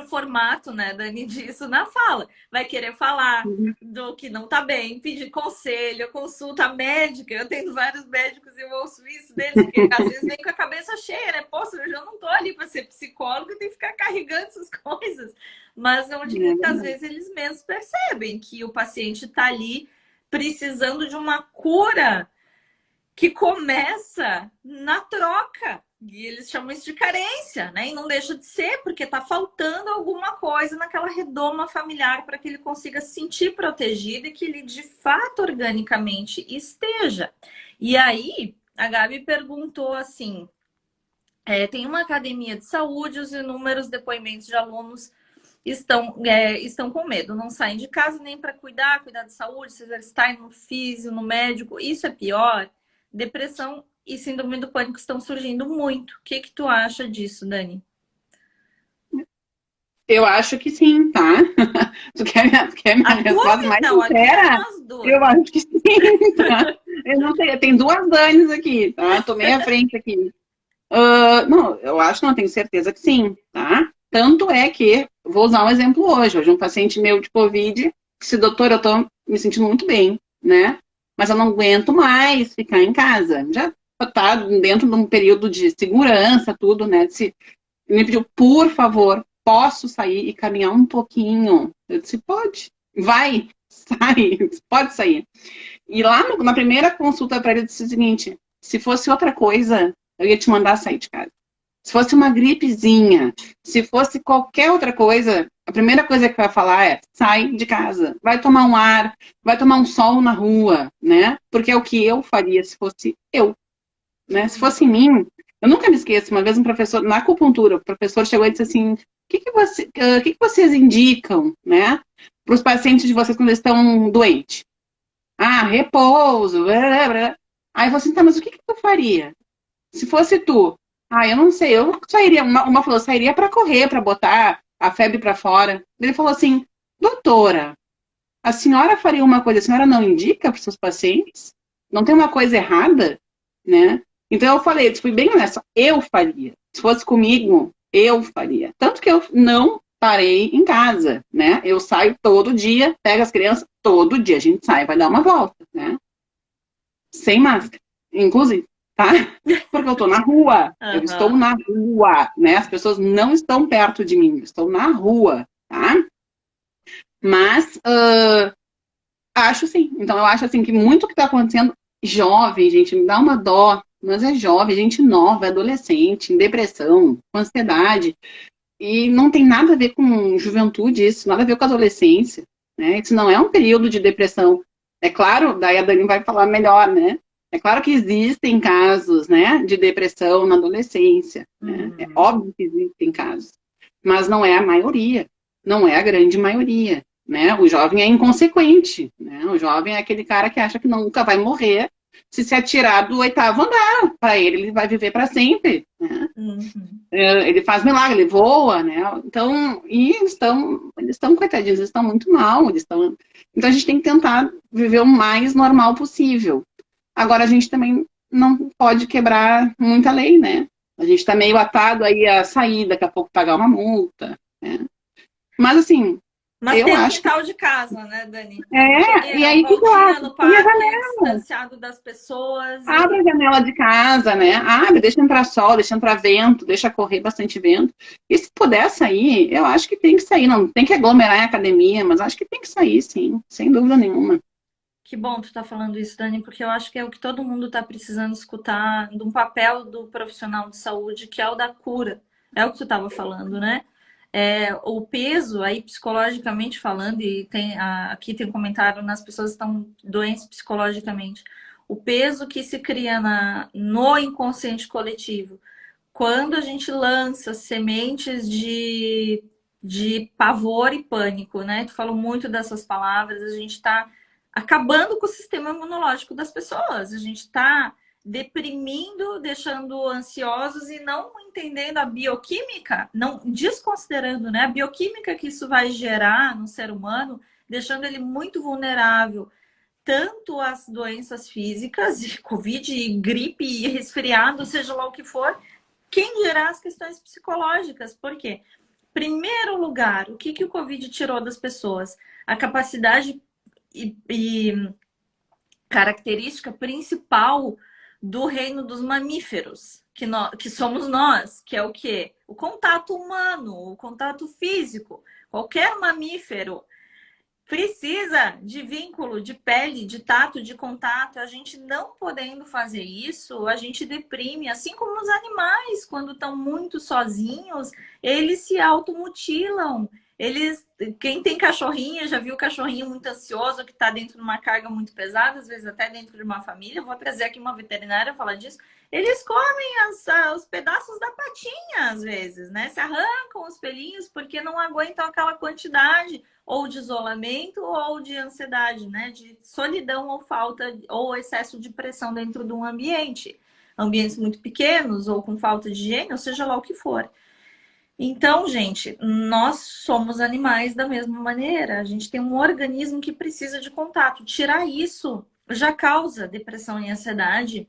formato, né, Dani, disso na fala. Vai querer falar do que não tá bem, pedir conselho, consulta médica. Eu tenho vários médicos e eu ouço isso deles, porque às vezes vem com a cabeça cheia, né? Poxa, eu já não tô ali para ser psicólogo e tem que ficar carregando essas coisas. Mas onde muitas vezes eles mesmos percebem que o paciente tá ali precisando de uma cura que começa na troca. E eles chamam isso de carência, né? E não deixa de ser, porque tá faltando alguma coisa naquela redoma familiar para que ele consiga se sentir protegido e que ele, de fato, organicamente esteja. E aí, a Gabi perguntou assim, tem uma academia de saúde, os inúmeros depoimentos de alunos estão com medo, não saem de casa nem para cuidar de saúde, se exercitar no físico, no médico. Isso é pior. Depressão e síndrome do pânico estão surgindo muito. O que tu acha disso, Dani? Eu acho que sim, tá? Tu quer minha resposta mais sincera? Eu acho que sim, tá? Eu não sei, tem duas Danis aqui, tá? Tomei a frente aqui. Não, eu acho, não, tenho certeza que sim, tá? Tanto é que, vou usar um exemplo hoje. Hoje um paciente meu de Covid disse, doutor, eu tô me sentindo muito bem, né? Mas eu não aguento mais ficar em casa. Já tá dentro de um período de segurança, tudo, né? Me pediu, por favor, posso sair e caminhar um pouquinho? Eu disse, pode, vai, sai, pode sair. E lá na primeira consulta para ele, eu disse o seguinte, se fosse outra coisa, eu ia te mandar sair de casa. Se fosse uma gripezinha, se fosse qualquer outra coisa, a primeira coisa que vai falar é, sai de casa, vai tomar um ar, vai tomar um sol na rua, né? Porque é o que eu faria se fosse eu, né? Se fosse em mim, eu nunca me esqueço, uma vez um professor, na acupuntura, o professor chegou e disse assim, o que vocês indicam, né? Para os pacientes de vocês quando eles estão doentes? Ah, repouso, blá, blá. Aí eu falei assim, tá, mas o que tu faria? Se fosse tu, eu não sei, eu sairia, uma falou, sairia para correr, para botar a febre para fora. Ele falou assim, doutora, a senhora faria uma coisa, a senhora não indica para os seus pacientes? Não tem uma coisa errada, né? Então eu falei, fui bem honesta, eu faria. Se fosse comigo, eu faria. Tanto que eu não parei em casa, né? Eu saio todo dia, pego as crianças, todo dia a gente sai, vai dar uma volta, né? Sem máscara, inclusive. Tá? Porque eu tô na rua, eu estou na rua, né? As pessoas não estão perto de mim, eu estou na rua, tá? Mas acho sim. Então eu acho assim que muito que está acontecendo, jovem, gente, me dá uma dó, mas é jovem, gente nova, adolescente, em depressão, com ansiedade. E não tem nada a ver com juventude isso, nada a ver com adolescência, né? Isso não é um período de depressão. É claro, daí a Dani vai falar melhor, né? É claro que existem casos, né, de depressão na adolescência, né? É Uhum. óbvio que existem casos, mas não é a maioria, não é a grande maioria, né? O jovem é inconsequente, né? O jovem é aquele cara que acha que nunca vai morrer se atirar do oitavo andar. Para ele vai viver para sempre, né? Uhum. Ele faz milagre, ele voa, né? Então, e eles estão coitadinhos, eles estão muito mal, eles estão. Então a gente tem que tentar viver o mais normal possível. Agora a gente também não pode quebrar muita lei, né? A gente está meio atado aí a sair, daqui a pouco pagar uma multa, né? Mas assim, Mas eu tem o acho que quintal de casa, né, Dani? A e banheira, a aí o que eu voltinha acho? no E a parque, janela? distanciado das pessoas Abre a e janela de casa, né? Abre, deixa entrar sol, deixa entrar vento, deixa correr bastante vento. E se puder sair, eu acho que tem que sair. Não tem que aglomerar em academia, mas acho que tem que sair, sim, sem dúvida nenhuma. que bom tu tá falando isso, Dani, porque eu acho que é o que todo mundo tá precisando escutar de um papel do profissional de saúde, que é o da cura. É o que tu tava falando, né? O peso aí psicologicamente falando, e aqui tem um comentário nas pessoas que estão doentes psicologicamente. O peso que se cria no inconsciente coletivo. Quando a gente lança sementes de pavor e pânico, né? Tu falou muito dessas palavras, a gente está acabando com o sistema imunológico das pessoas, a gente está deprimindo, deixando ansiosos e não entendendo a bioquímica, não desconsiderando, né, a bioquímica que isso vai gerar no ser humano, deixando ele muito vulnerável tanto às doenças físicas, de Covid, gripe, resfriado, seja lá o que for, quem dirá as questões psicológicas? Por quê? Primeiro lugar, o que o Covid tirou das pessoas? A capacidade e característica principal do reino dos mamíferos, que somos nós, que é o quê? O contato humano, o contato físico. Qualquer mamífero precisa de vínculo, de pele, de tato, de contato. A gente não podendo fazer isso, a gente deprime. Assim como os animais, quando estão muito sozinhos, eles se automutilam. Quem tem cachorrinho, já viu cachorrinho muito ansioso, que está dentro de uma carga muito pesada, às vezes até dentro de uma família. Eu vou trazer aqui uma veterinária falar disso. Eles comem os pedaços da patinha, às vezes, né? Se arrancam os pelinhos porque não aguentam aquela quantidade ou de isolamento ou de ansiedade, né? De solidão ou falta ou excesso de pressão dentro de um ambiente. Ambientes muito pequenos ou com falta de higiene, ou seja lá o que for. Então, gente, nós somos animais da mesma maneira. A gente tem um organismo que precisa de contato. Tirar isso já causa depressão e ansiedade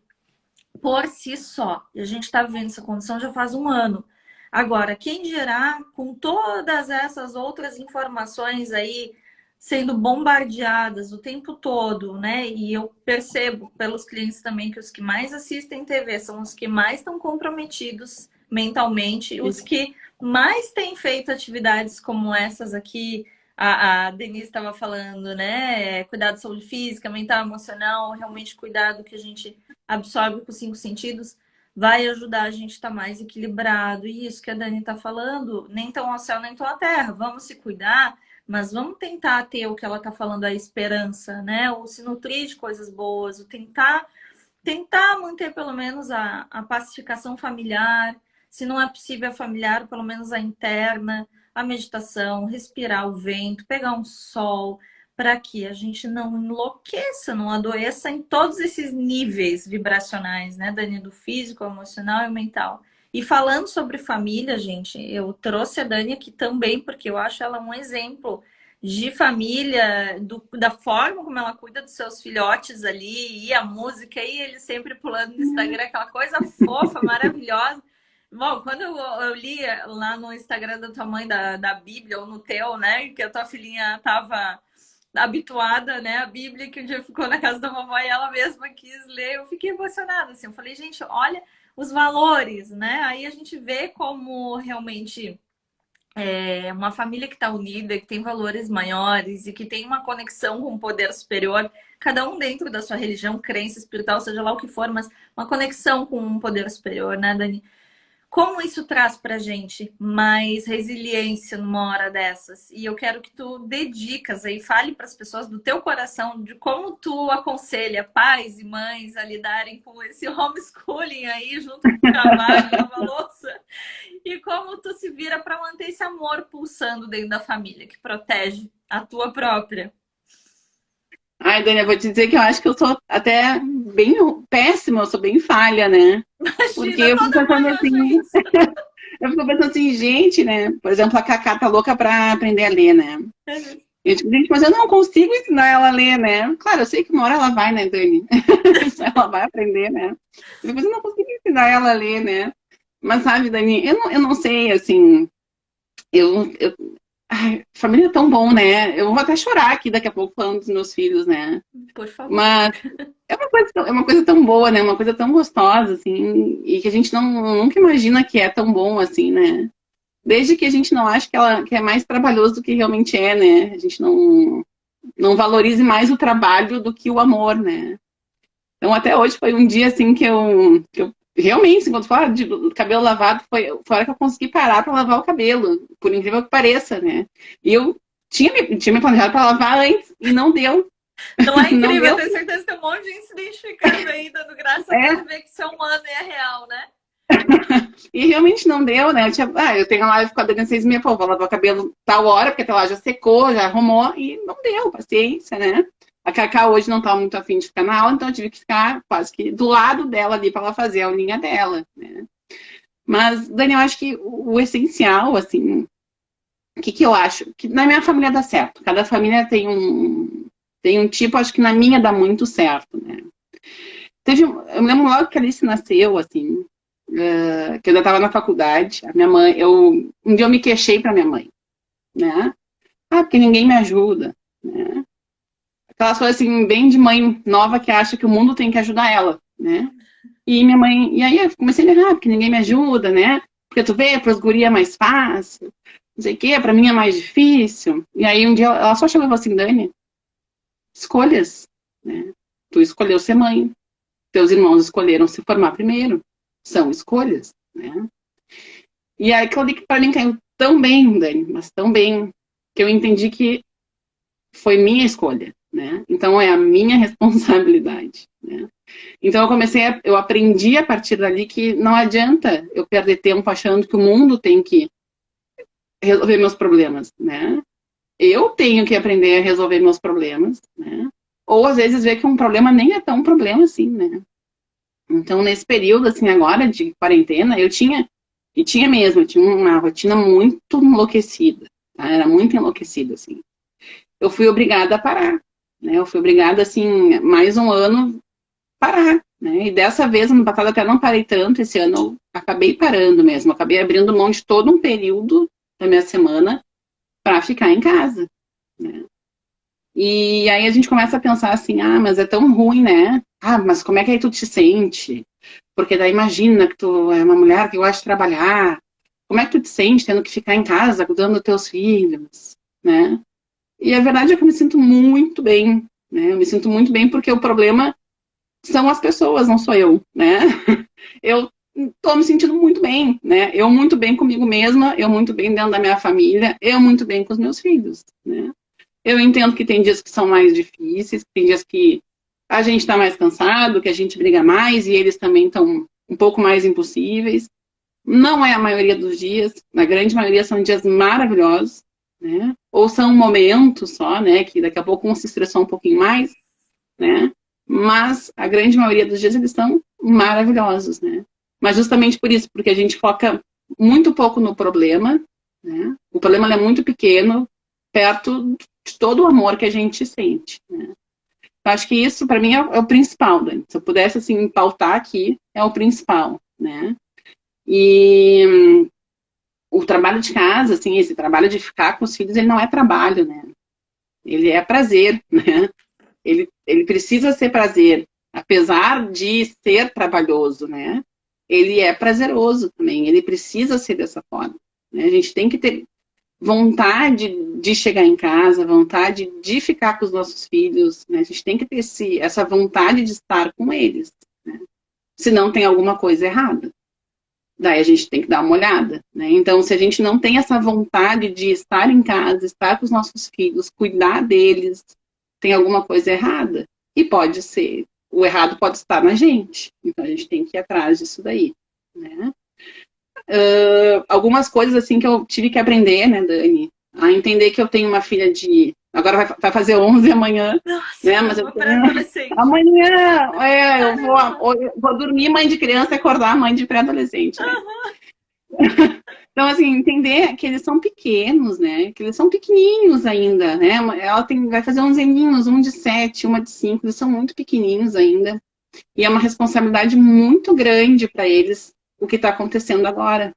por si só. E a gente está vivendo essa condição já faz um ano. Agora, quem dirá com todas essas outras informações aí sendo bombardeadas o tempo todo, né? E eu percebo pelos clientes também que os que mais assistem TV são os que mais estão comprometidos mentalmente, os que mais têm feito atividades como essas aqui. A Denise estava falando, né? Cuidar da saúde física, mental, emocional, realmente cuidar do que a gente absorve com os cinco sentidos, vai ajudar a gente a estar mais equilibrado. E isso que a Dani está falando, nem tão ao céu, nem tão à terra. Vamos se cuidar, mas vamos tentar ter o que ela está falando, a esperança, né? O se nutrir de coisas boas, o tentar manter pelo menos a pacificação familiar. Se não é possível a familiar, pelo menos a interna, a meditação, respirar o vento, pegar um sol, para que a gente não enlouqueça, não adoeça em todos esses níveis vibracionais, né, Dani? Do físico, emocional e mental. E falando sobre família, gente, eu trouxe a Dani aqui também, porque eu acho ela um exemplo de família, da forma como ela cuida dos seus filhotes ali, e a música, e ele sempre pulando no Instagram, aquela coisa fofa, maravilhosa. Bom, quando eu li lá no Instagram da tua mãe, da Bíblia, ou no teu, né, que a tua filhinha tava habituada, né, a Bíblia, que um dia ficou na casa da vovó e ela mesma quis ler, eu fiquei emocionada, assim, eu falei, gente, olha os valores, né, aí a gente vê como realmente É uma família que está unida, que tem valores maiores e que tem uma conexão com o poder superior, cada um dentro da sua religião, crença espiritual, seja lá o que for, mas uma conexão com um poder superior, né, Dani? Como isso traz pra gente mais resiliência numa hora dessas? E eu quero que tu dê dicas aí, fale para as pessoas do teu coração de como tu aconselha pais e mães a lidarem com esse homeschooling aí, junto com o trabalho, lavar louça, e como tu se vira para manter esse amor pulsando dentro da família, que protege a tua própria. Ai, Dani, eu vou te dizer que eu acho que eu sou até bem péssima, eu sou bem falha, né? Porque Imagina, eu fico toda pensando mãe acha assim, isso. eu fico pensando assim, gente, né? Por exemplo, a Cacá tá louca pra aprender a ler, né? Eu digo, gente, mas eu não consigo ensinar ela a ler, né? Claro, eu sei que uma hora ela vai, né, Dani? Ela vai aprender, né? Mas eu não consigo ensinar ela a ler, né? Mas sabe, Dani, eu não sei, assim, eu, ai, família é tão bom, né? Eu vou até chorar aqui daqui a pouco falando dos meus filhos, né? Por favor. Mas é uma coisa tão boa, né? Uma coisa tão gostosa, assim, e que a gente nunca imagina que é tão bom assim, né? Desde que a gente não ache que é mais trabalhoso do que realmente é, né? A gente não valorize mais o trabalho do que o amor, né? Então, até hoje foi um dia, assim, que eu realmente, assim, quando fala de cabelo lavado, foi a hora que eu consegui parar para lavar o cabelo, por incrível que pareça, né? E eu tinha me planejado para lavar antes e não deu. Não é Não incrível? Eu deu. tenho certeza que tem um monte de gente se identificando aí, dando graças a Deus É, e ver que isso é humano e é real, né? e realmente não deu, né? Eu tenho a live com a Dani 6h30, pô, vou lavar o cabelo tal hora, porque até lá já secou, já arrumou, e não deu, paciência, né? A Cacá hoje não tá muito afim de ficar na aula, então eu tive que ficar quase que do lado dela ali para ela fazer a linha dela, né? Mas, Dani, eu acho que o essencial, assim, o que eu acho? Que na minha família dá certo. Cada família tem um tipo, acho que na minha dá muito certo, né? Eu me lembro logo que a Alice nasceu, assim, que eu ainda estava na faculdade, a minha mãe, um dia eu me queixei para minha mãe, né? Ah, porque ninguém me ajuda, né? Aquelas coisas assim, bem de mãe nova que acha que o mundo tem que ajudar ela, né? E aí eu comecei a errar, porque ninguém me ajuda, né? Porque tu vê, para os guri é mais fácil, não sei o quê, para mim é mais difícil. E aí um dia ela só chegou e falou assim, Dani, escolhas, né? Tu escolheu ser mãe, teus irmãos escolheram se formar primeiro, são escolhas, né? E aí aquilo ali que pra mim caiu tão bem, Dani, mas tão bem, que eu entendi que foi minha escolha, né? Então é a minha responsabilidade, né? Então eu aprendi a partir dali que não adianta eu perder tempo achando que o mundo tem que resolver meus problemas, né? Eu tenho que aprender a resolver meus problemas, né? Ou às vezes ver que um problema nem é tão um problema assim, né? Então nesse período assim agora de quarentena, eu tinha uma rotina muito enlouquecida, tá? Era muito enlouquecida assim. Eu fui obrigada a parar, né? Eu fui obrigada assim, mais um ano parar, né? E dessa vez, ano passado, até não parei tanto, esse ano eu acabei parando mesmo, acabei abrindo mão de todo um período da minha semana para ficar em casa, né? E aí a gente começa a pensar assim, ah, mas é tão ruim, né? Ah, mas como é que aí tu te sente? Porque daí imagina que tu é uma mulher que gosta de trabalhar, como é que tu te sente tendo que ficar em casa cuidando dos teus filhos, né? E a verdade é que eu me sinto muito bem, né? Eu me sinto muito bem porque o problema são as pessoas, não sou eu, né? Eu tô me sentindo muito bem, né? Eu muito bem comigo mesma, eu muito bem dentro da minha família, eu muito bem com os meus filhos, né? Eu entendo que tem dias que são mais difíceis, tem dias que a gente tá mais cansado, que a gente briga mais e eles também estão um pouco mais impossíveis. Não é a maioria dos dias, na grande maioria são dias maravilhosos, né? Ou são momentos só, né? Que daqui a pouco um se estressou um pouquinho mais, né? Mas a grande maioria dos dias eles são maravilhosos, né? Mas justamente por isso, porque a gente foca muito pouco no problema, né? O problema é muito pequeno, perto de todo o amor que a gente sente, né? Eu acho que isso, para mim, é o principal, Dani. Se eu pudesse, assim, pautar aqui, é o principal, né? E o trabalho de casa, assim, esse trabalho de ficar com os filhos, ele não é trabalho, né? Ele é prazer, né? Ele precisa ser prazer, apesar de ser trabalhoso, né? Ele é prazeroso também, ele precisa ser dessa forma, né? A gente tem que ter vontade de chegar em casa, vontade de ficar com os nossos filhos, né? A gente tem que ter essa vontade de estar com eles, né? Se não tem alguma coisa errada. Daí a gente tem que dar uma olhada, né? Então, se a gente não tem essa vontade de estar em casa, estar com os nossos filhos, cuidar deles, tem alguma coisa errada. E pode ser, o errado pode estar na gente. Então, a gente tem que ir atrás disso daí, né? Algumas coisas, assim, que eu tive que aprender, né, Dani? A entender que eu tenho uma filha de... Agora vai fazer 11 amanhã, Nossa, né? Mas eu uma tenho... pré-adolescente. Amanhã, eu vou dormir mãe de criança e acordar mãe de pré-adolescente, né? Então, assim, entender que eles são pequenos, né? Que eles são pequenininhos ainda, né? Ela vai fazer 11 aninhos, um de 7, uma de 5, eles são muito pequenininhos ainda. E é uma responsabilidade muito grande para eles o que está acontecendo agora.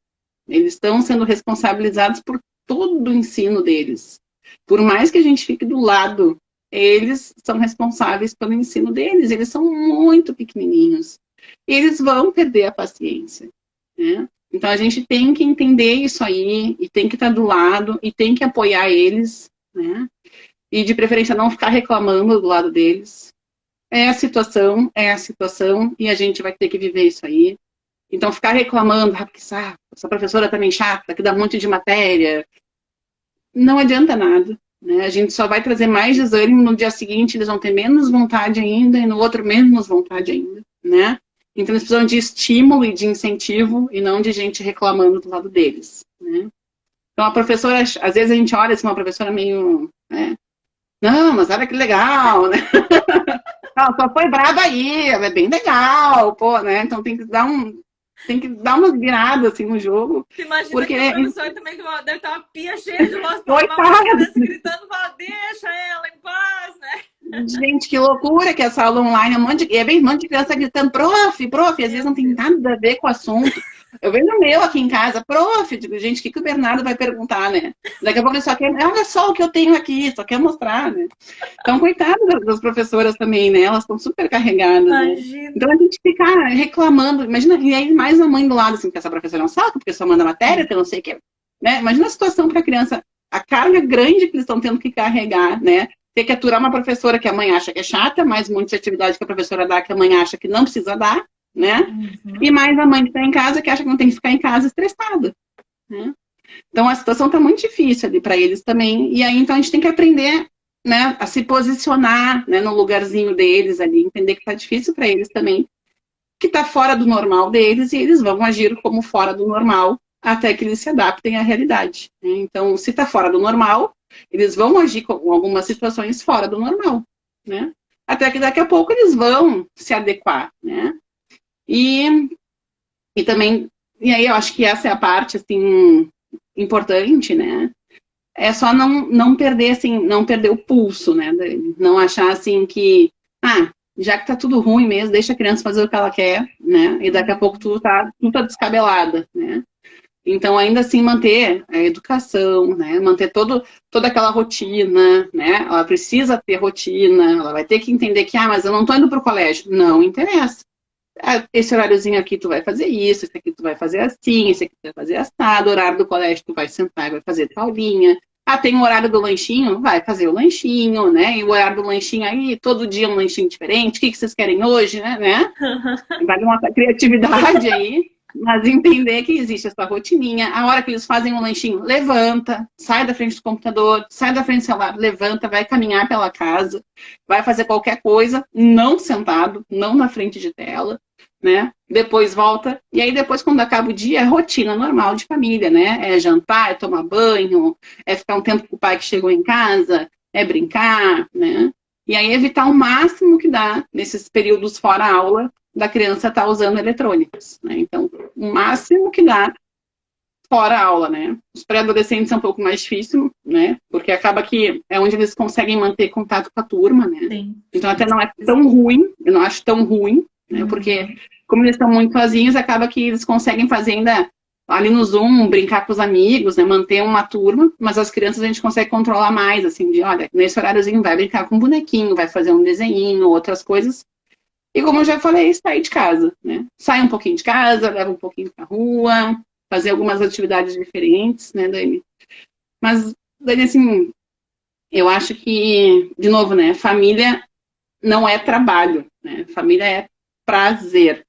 Eles estão sendo responsabilizados por todo o ensino deles. Por mais que a gente fique do lado, eles são responsáveis pelo ensino deles. Eles são muito pequenininhos. E eles vão perder a paciência, né? Então, a gente tem que entender isso aí, e tem que estar do lado, e tem que apoiar eles, né? E, de preferência, não ficar reclamando do lado deles. É a situação, e a gente vai ter que viver isso aí. Então, ficar reclamando, porque essa professora também chata, que dá um monte de matéria, não adianta nada, né? A gente só vai trazer mais desânimo, no dia seguinte eles vão ter menos vontade ainda, e no outro menos vontade ainda, né? Então, eles precisam de estímulo e de incentivo, e não de gente reclamando do lado deles, né? Então, a professora, às vezes a gente olha assim, uma professora meio, né? Não, mas olha que legal, né? Não, só foi braba aí, é bem legal, pô, né? Então, tem que dar umas viradas assim no jogo. Imagina porque que o professor também deve estar uma pia cheia de louça pra lavar, coitado, uma criança gritando, fala, deixa ela em paz, né? gente, que loucura que essa aula online, um monte de criança gritando, prof, às vezes não tem nada a ver com o assunto. Eu vejo o meu aqui em casa, prof, digo, gente, o que o Bernardo vai perguntar, né? Daqui a pouco ele só quer, olha só o que eu tenho aqui, só quer mostrar, né? Então, coitado das professoras também, né? Elas estão super carregadas, né? Então, a gente fica reclamando, imagina, e aí mais a mãe do lado, assim, que essa professora não sabe, porque só manda matéria, que eu não sei o que, né? Imagina a situação para a criança, a carga grande que eles estão tendo que carregar, né? Ter que aturar uma professora que a mãe acha que é chata, mais muitas atividades que a professora dá que a mãe acha que não precisa dar, né? Uhum. E mais a mãe que está em casa que acha que não tem que ficar em casa estressada, né? Então a situação está muito difícil ali para eles também. E aí então a gente tem que aprender, né, a se posicionar, né, no lugarzinho deles ali, entender que está difícil para eles também, que está fora do normal deles e eles vão agir como fora do normal até que eles se adaptem à realidade, né? Então, se está fora do normal, eles vão agir com algumas situações fora do normal, né? Até que daqui a pouco eles vão se adequar, né? E também, e aí eu acho que essa é a parte, assim, importante, né? É só não perder, assim, não perder o pulso, né? Não achar, assim, que, já que tá tudo ruim mesmo, deixa a criança fazer o que ela quer, né? E daqui a pouco tudo tá descabelada, né? Então, ainda assim, manter a educação, né? Manter toda aquela rotina, né? Ela precisa ter rotina, ela vai ter que entender que, mas eu não tô indo pro colégio. Não interessa. Esse horáriozinho aqui tu vai fazer isso, esse aqui tu vai fazer assim, esse aqui tu vai fazer assado, o horário do colégio tu vai sentar e vai fazer tal linha. Tem o horário do lanchinho? Vai fazer o lanchinho, né? E o horário do lanchinho aí, todo dia um lanchinho diferente. O que vocês querem hoje, né? Vai dar uma criatividade aí. Mas entender que existe essa rotininha. A hora que eles fazem um lanchinho, levanta, sai da frente do computador, sai da frente do celular, levanta, vai caminhar pela casa, vai fazer qualquer coisa, não sentado, não na frente de tela, né? Depois volta, e aí depois, quando acaba o dia, é rotina normal de família, né? É jantar, é tomar banho, é ficar um tempo com o pai que chegou em casa, é brincar, né? E aí evitar o máximo que dá nesses períodos fora aula da criança estar usando eletrônicos, né? Então, o máximo que dá fora aula, né? Os pré-adolescentes é um pouco mais difícil, né? Porque acaba que é onde eles conseguem manter contato com a turma, né? Sim. Então, até não é tão ruim, eu não acho tão ruim, né? Porque, como eles estão muito sozinhos, acaba que eles conseguem fazer ainda ali no Zoom, brincar com os amigos, né? Manter uma turma, mas as crianças a gente consegue controlar mais, assim, de, olha, nesse horáriozinho vai brincar com um bonequinho, vai fazer um desenhinho, outras coisas. E como eu já falei, sair de casa, né? Sai um pouquinho de casa, leva um pouquinho pra rua, fazer algumas atividades diferentes, né, Dani? Mas, Dani, assim, eu acho que, de novo, né, família não é trabalho, né? Família é prazer.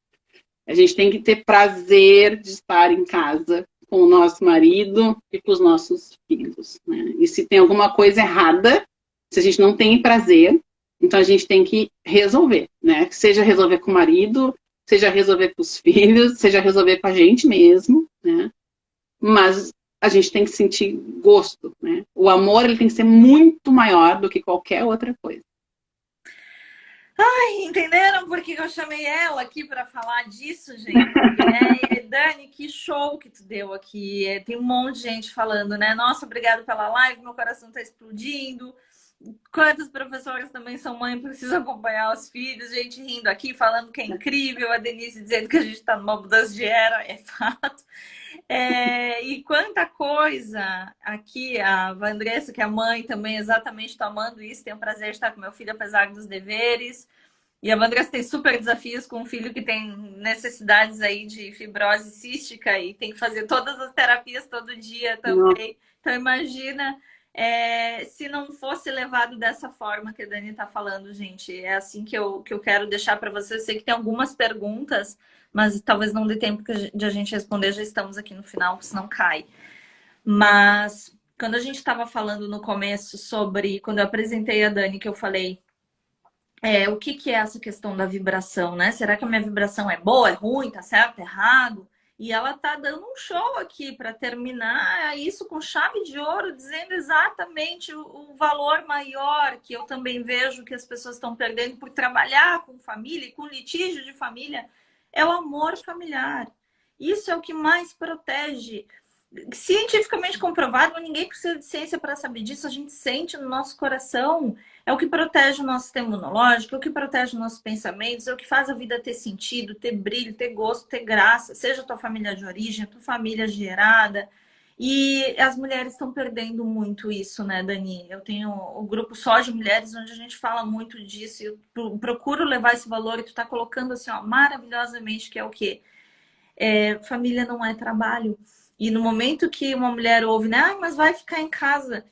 A gente tem que ter prazer de estar em casa com o nosso marido e com os nossos filhos, né? E se tem alguma coisa errada, se a gente não tem prazer, então a gente tem que resolver, né? Seja resolver com o marido, seja resolver com os filhos, seja resolver com a gente mesmo, né? Mas a gente tem que sentir gosto, né? O amor, ele tem que ser muito maior do que qualquer outra coisa. Entenderam por que eu chamei ela aqui para falar disso, gente? Dani, que show que tu deu aqui. Tem um monte de gente falando, né? Nossa, obrigada pela live, meu coração tá explodindo. Quantas professoras também são mãe, precisam acompanhar os filhos, gente rindo aqui, falando que é incrível, a Denise dizendo que a gente está numa mudança de era, é fato. E quanta coisa aqui, a Vandressa, que é a mãe também, exatamente tomando isso, tenho o prazer de estar com meu filho, apesar dos deveres. E a Vandressa tem super desafios com um filho que tem necessidades aí de fibrose cística e tem que fazer todas as terapias todo dia também. Então, imagina se não fosse levado dessa forma que a Dani está falando, gente. É assim que eu quero deixar para vocês. Eu sei que tem algumas perguntas, mas talvez não dê tempo de a gente responder. Já estamos aqui no final, senão cai. Mas quando a gente estava falando no começo sobre... Quando eu apresentei a Dani, que eu falei... o que é essa questão da vibração, né? Será que a minha vibração é boa, é ruim, tá certo, errado? E ela tá dando um show aqui para terminar isso com chave de ouro, dizendo exatamente o valor maior que eu também vejo que as pessoas estão perdendo por trabalhar com família e com litígio de família, é o amor familiar. Isso é o que mais protege. Cientificamente comprovado, ninguém precisa de ciência para saber disso, a gente sente no nosso coração. É o que protege o nosso sistema imunológico, é o que protege os nossos pensamentos, é o que faz a vida ter sentido, ter brilho, ter gosto, ter graça, seja a tua família de origem, a tua família gerada. E as mulheres estão perdendo muito isso, né, Dani? Eu tenho o grupo só de mulheres, onde a gente fala muito disso, e eu procuro levar esse valor, e tu tá colocando assim, ó, maravilhosamente, que é o quê? Família não é trabalho. E no momento que uma mulher ouve, né, mas vai ficar em casa,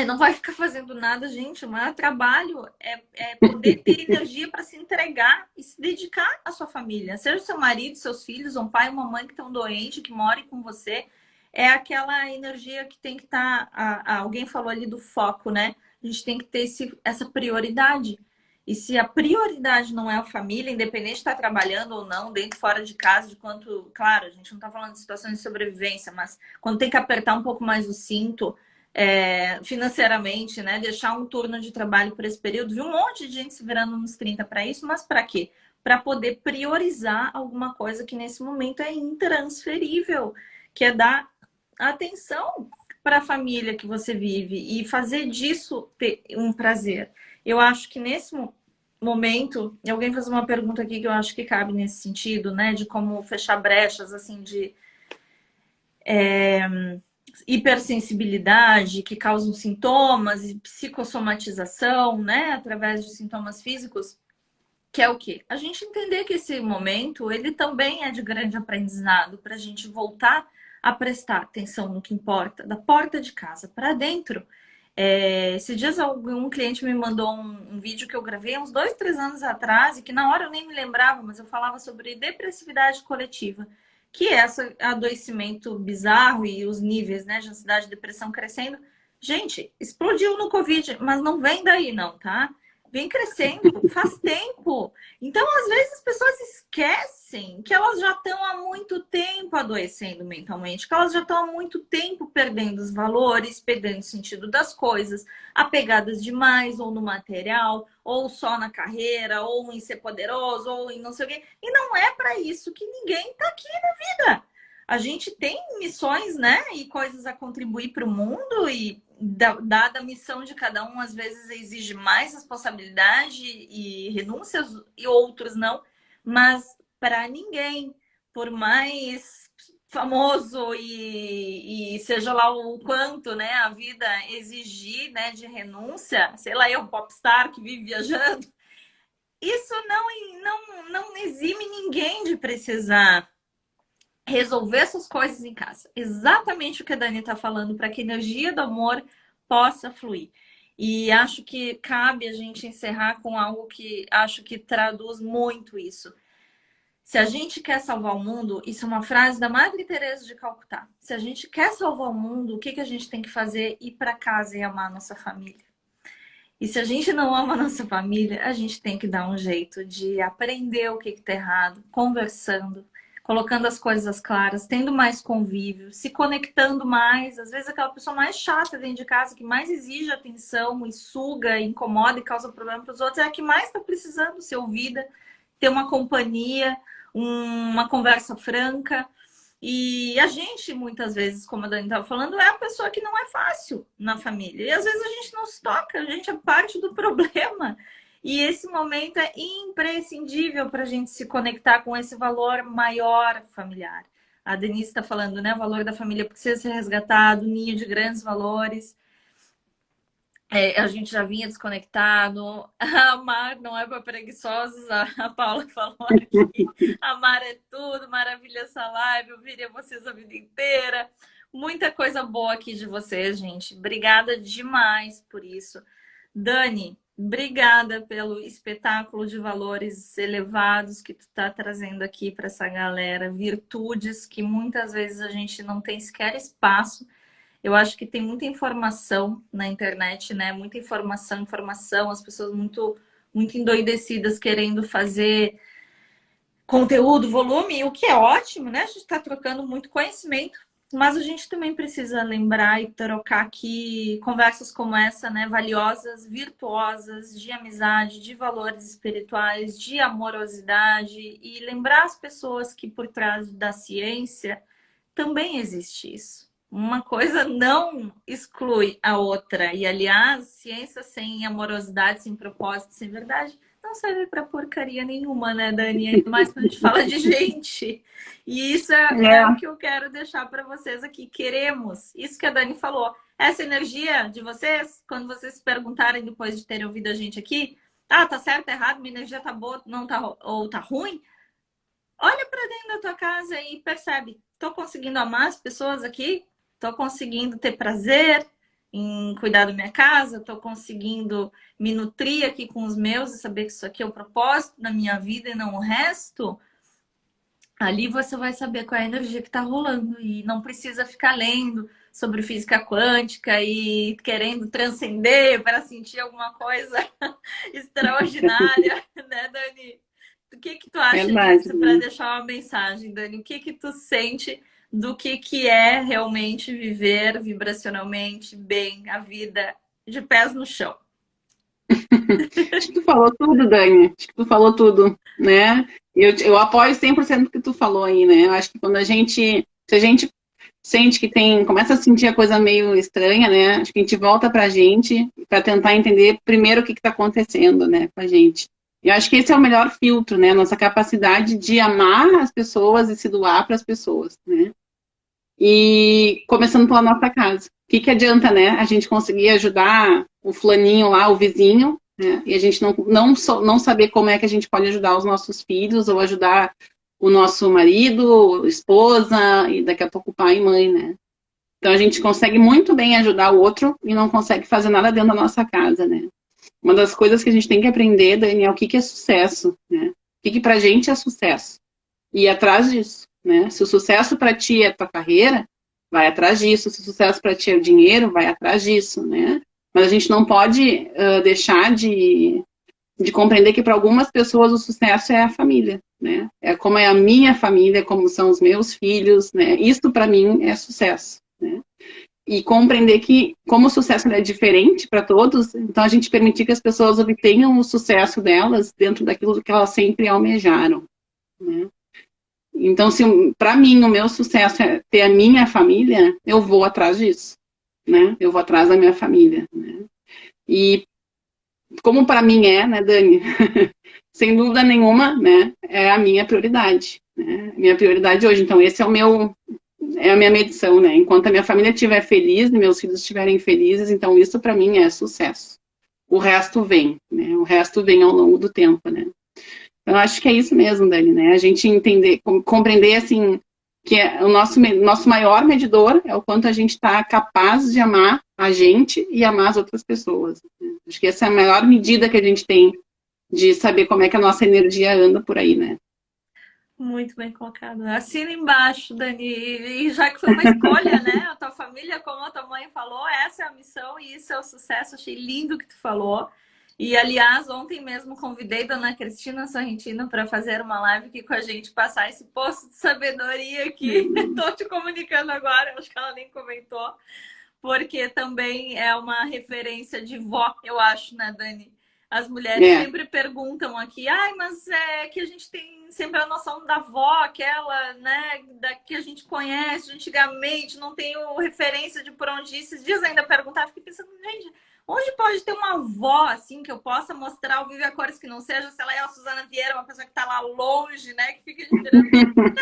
não vai ficar fazendo nada, gente. O maior trabalho é poder ter energia para se entregar e se dedicar à sua família. Seja seu marido, seus filhos, um pai, uma mãe que estão doentes, que morem com você. É aquela energia que tem que estar... alguém falou ali do foco, né? A gente tem que ter essa prioridade. E se a prioridade não é a família, independente de estar trabalhando ou não, dentro, fora de casa, de quanto... Claro, a gente não está falando de situações de sobrevivência, mas quando tem que apertar um pouco mais o cinto... financeiramente, né? Deixar um turno de trabalho por esse período. Vi um monte de gente se virando nos 30 para isso, mas para quê? Para poder priorizar alguma coisa que nesse momento é intransferível, que é dar atenção para a família que você vive e fazer disso ter um prazer. Eu acho que nesse momento, e alguém fez uma pergunta aqui que eu acho que cabe nesse sentido, né? De como fechar brechas, assim, de hipersensibilidade que causam sintomas e psicossomatização, né, através de sintomas físicos, que é o quê? A gente entender que esse momento, ele também é de grande aprendizado para a gente voltar a prestar atenção no que importa, da porta de casa para dentro. Esses dias um cliente me mandou um vídeo que eu gravei uns 2, 3 anos atrás e que na hora eu nem me lembrava, mas eu falava sobre depressividade coletiva, que é esse adoecimento bizarro e os níveis, né, de ansiedade e depressão crescendo. Gente, explodiu no Covid, mas não vem daí não, tá? Vem crescendo, faz tempo. Então, às vezes, as pessoas esquecem que elas já estão há muito tempo adoecendo mentalmente, que elas já estão há muito tempo perdendo os valores, perdendo o sentido das coisas, apegadas demais ou no material, ou só na carreira, ou em ser poderoso, ou em não sei o quê. E não é para isso que ninguém está aqui na vida. A gente tem missões, né, e coisas a contribuir para o mundo, e dada a missão de cada um, às vezes exige mais responsabilidade e renúncias, e outros não. Mas para ninguém, por mais famoso e seja lá o quanto, né, a vida exigir, né, de renúncia, sei lá, eu, popstar que vive viajando, isso não exime ninguém de precisar resolver essas coisas em casa. Exatamente o que a Dani está falando, para que a energia do amor possa fluir. E acho que cabe a gente encerrar com algo que acho que traduz muito isso. Se a gente quer salvar o mundo, isso é uma frase da Madre Teresa de Calcutá. Se a gente quer salvar o mundo, o que, que a gente tem que fazer? Ir para casa e amar a nossa família. E se a gente não ama a nossa família, a gente tem que dar um jeito de aprender o que está errado, conversando, colocando as coisas claras, tendo mais convívio, se conectando mais. Às vezes aquela pessoa mais chata dentro de casa, que mais exige atenção e suga, incomoda e causa problema para os outros, é a que mais está precisando ser ouvida, ter uma companhia, uma conversa franca. E a gente, muitas vezes, como a Dani estava falando, é a pessoa que não é fácil na família. E às vezes a gente não se toca, a gente é parte do problema. E esse momento é imprescindível para a gente se conectar com esse valor maior familiar. A Denise está falando, né? O valor da família precisa ser resgatado, ninho de grandes valores. A gente já vinha desconectado. Amar não é para preguiçosos, a Paula falou aqui. Amar é tudo, maravilha essa live, eu viria vocês a vida inteira. Muita coisa boa aqui de vocês, gente. Obrigada demais por isso. Dani, obrigada pelo espetáculo de valores elevados que tu está trazendo aqui para essa galera. Virtudes que muitas vezes a gente não tem sequer espaço. Eu acho que tem muita informação na internet, né? Muita informação, as pessoas muito endoidecidas querendo fazer conteúdo, volume, o que é ótimo, né? A gente está trocando muito conhecimento, mas a gente também precisa lembrar e trocar aqui conversas como essa, né? Valiosas, virtuosas, de amizade, de valores espirituais, de amorosidade, e lembrar as pessoas que por trás da ciência também existe isso. Uma coisa não exclui a outra. E, aliás, ciência sem amorosidade, sem propósito, sem verdade, não serve para porcaria nenhuma, né, Dani? Ainda mais quando a gente fala de gente. E isso é o que eu quero deixar para vocês aqui. Queremos. Isso que a Dani falou. Essa energia de vocês, quando vocês se perguntarem depois de terem ouvido a gente aqui, tá certo, tá errado, minha energia tá boa, não tá, ou tá ruim, olha para dentro da tua casa e percebe. Tô conseguindo amar as pessoas aqui? Estou conseguindo ter prazer em cuidar da minha casa, estou conseguindo me nutrir aqui com os meus e saber que isso aqui é o propósito da minha vida e não o resto. Ali você vai saber qual é a energia que está rolando e não precisa ficar lendo sobre física quântica e querendo transcender para sentir alguma coisa extraordinária, né, Dani? O que tu acha disso para deixar uma mensagem, Dani? O que tu sente do que é realmente viver vibracionalmente bem a vida de pés no chão? Acho que tu falou tudo, Dani. Acho que tu falou tudo, né? Eu apoio 100% do que tu falou aí, né? Eu acho que quando se a gente sente que começa a sentir a coisa meio estranha, né? Acho que a gente volta pra gente para tentar entender primeiro o que está acontecendo, né, com a gente. Eu acho que esse é o melhor filtro, né? Nossa capacidade de amar as pessoas e se doar para as pessoas, né? E começando pela nossa casa. O que adianta, né? A gente conseguir ajudar o fulaninho lá, o vizinho, né? E a gente não saber como é que a gente pode ajudar os nossos filhos ou ajudar o nosso marido, esposa e daqui a pouco pai e mãe, né? Então a gente consegue muito bem ajudar o outro e não consegue fazer nada dentro da nossa casa, né? Uma das coisas que a gente tem que aprender, Daniel, o que é sucesso, né? O que pra gente é sucesso? E ir atrás disso, né? Se o sucesso para ti é a tua carreira, vai atrás disso. Se o sucesso para ti é o dinheiro, vai atrás disso, né? Mas a gente não pode deixar de compreender que para algumas pessoas o sucesso é a família, né? É como é a minha família, como são os meus filhos, né? Isso para mim é sucesso, né? E compreender que, como o sucesso é diferente para todos, então a gente permitir que as pessoas obtenham o sucesso delas dentro daquilo que elas sempre almejaram, né? Então, se para mim o meu sucesso é ter a minha família, eu vou atrás disso, né? Eu vou atrás da minha família, né? E como para mim né, Dani? Sem dúvida nenhuma, né? É a minha prioridade, né? Minha prioridade hoje. Então, esse é a minha medição, né? Enquanto a minha família estiver feliz e meus filhos estiverem felizes, então isso para mim é sucesso. O resto vem, né? O resto vem ao longo do tempo, né? Eu acho que é isso mesmo, Dani, né? A gente entender, compreender, assim, que é o nosso maior medidor é o quanto a gente está capaz de amar a gente e amar as outras pessoas. Acho que essa é a maior medida que a gente tem de saber como é que a nossa energia anda por aí, né? Muito bem colocado. Assina embaixo, Dani. E já que foi uma escolha, né? A tua família, como a tua mãe falou, essa é a missão e isso é o sucesso. Achei lindo o que tu falou. E, aliás, ontem mesmo convidei a Dona Cristina Sorrentino para fazer uma live aqui com a gente, passar esse poço de sabedoria aqui. Estou te comunicando agora, acho que ela nem comentou. Porque também é uma referência de vó, eu acho, né, Dani? As mulheres sempre perguntam aqui, ai, mas é que a gente tem sempre a noção da avó, aquela, né, da que a gente conhece antigamente, não tenho referência de por onde ir. Esses dias ainda perguntava, fiquei pensando, gente, onde pode ter uma avó, assim, que eu possa mostrar ao vivo e a cores que não seja, se ela é a Suzana Vieira, uma pessoa que tá lá longe, né, que fica esperando.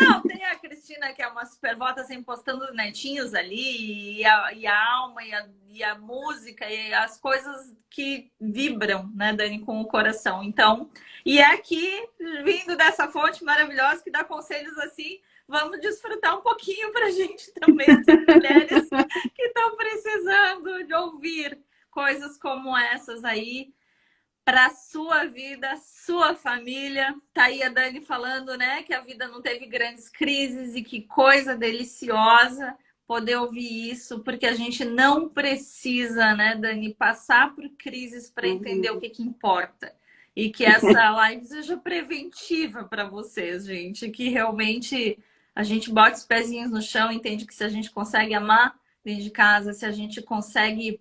Não, tem a Cristina, que é uma super vó, tá sempre postando os netinhos ali, e a alma, e a música, e as coisas que vibram, né, Dani, com o coração. Então, e é aqui, vindo dessa fonte maravilhosa, que dá conselhos assim, vamos desfrutar um pouquinho pra gente também, as mulheres que estão precisando de ouvir coisas como essas aí para sua vida, sua família. Tá aí a Dani falando, né, que a vida não teve grandes crises e que coisa deliciosa poder ouvir isso, porque a gente não precisa, né, Dani, passar por crises para entender o que importa. E que essa live seja preventiva para vocês, gente, que realmente a gente bota os pezinhos no chão, entende que se a gente consegue amar dentro de casa, se a gente consegue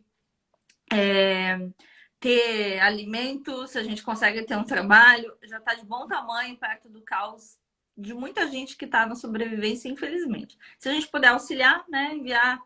ter alimento, se a gente consegue ter um trabalho, já está de bom tamanho perto do caos de muita gente que está na sobrevivência, infelizmente. Se a gente puder auxiliar, né, enviar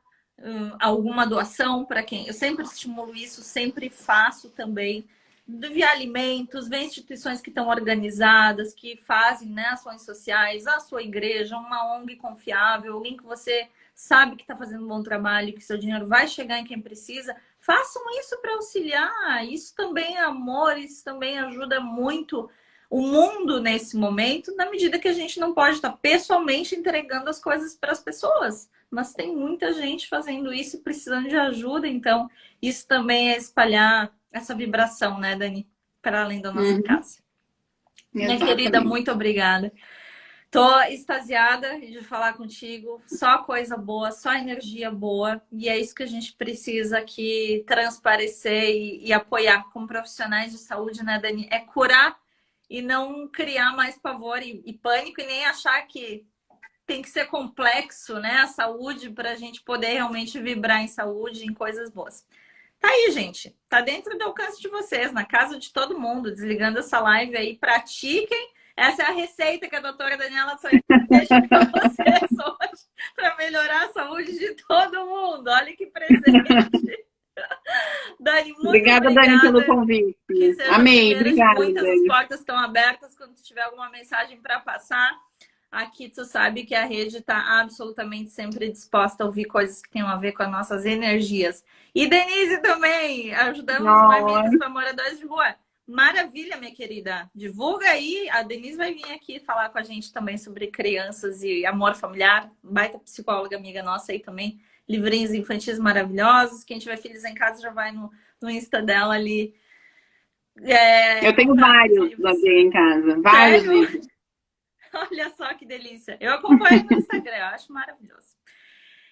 alguma doação para quem... Eu sempre estimulo isso, sempre faço também. Enviar alimentos, ver instituições que estão organizadas, que fazem, né, ações sociais, a sua igreja, uma ONG confiável, alguém que você sabe que está fazendo um bom trabalho, que seu dinheiro vai chegar em quem precisa. Façam isso para auxiliar. Isso também é amor, isso também ajuda muito o mundo nesse momento, na medida que a gente não pode estar pessoalmente entregando as coisas para as pessoas. Mas tem muita gente fazendo isso e precisando de ajuda, então isso também é espalhar essa vibração, né, Dani? Para além da nossa casa. Minha querida, muito obrigada. Tô extasiada de falar contigo, só coisa boa, só energia boa, e é isso que a gente precisa aqui transparecer e apoiar como profissionais de saúde, né, Dani? É curar e não criar mais pavor e pânico, e nem achar que tem que ser complexo, né, a saúde, para a gente poder realmente vibrar em saúde, em coisas boas. Tá aí, gente, tá dentro do alcance de vocês, na casa de todo mundo, desligando essa live aí, pratiquem. Essa é a receita que a doutora Daniela Sorrentino deixa para vocês hoje, para melhorar a saúde de todo mundo. Olha que presente. Dani, muito obrigada, Dani, pelo convite. Amei, obrigada. Muitas as portas estão abertas. Quando tiver alguma mensagem para passar, aqui tu sabe que a rede está absolutamente sempre disposta a ouvir coisas que tenham a ver com as nossas energias. E Denise também, ajudamos marmitas para moradores de rua. Maravilha, minha querida. Divulga aí. A Denise vai vir aqui falar com a gente também sobre crianças e amor familiar. Baita psicóloga, amiga nossa aí também. Livrinhos infantis maravilhosos. Quem tiver filhos em casa já vai no Insta dela ali. Eu tenho vários ali em casa. Vários livros. Olha só que delícia. Eu acompanho no Instagram. Eu acho maravilhoso.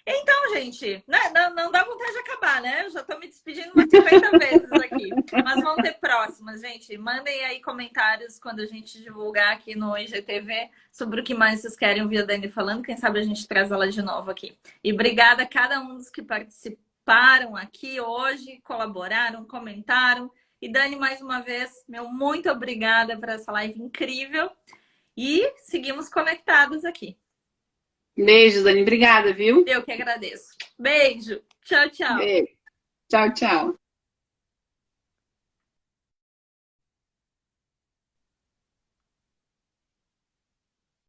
Então, gente, não dá vontade de acabar, né? Eu já tô me despedindo umas 50 vezes aqui. Mas vão ter próximas, gente. Mandem aí comentários quando a gente divulgar aqui no IGTV sobre o que mais vocês querem ouvir a Dani falando. Quem sabe a gente traz ela de novo aqui. E obrigada a cada um dos que participaram aqui hoje, colaboraram, comentaram. E Dani, mais uma vez, meu muito obrigada por essa live incrível. E seguimos conectados aqui. Beijos, Dani. Obrigada, viu? Eu que agradeço. Beijo. Tchau, tchau. Beijo. Tchau, tchau.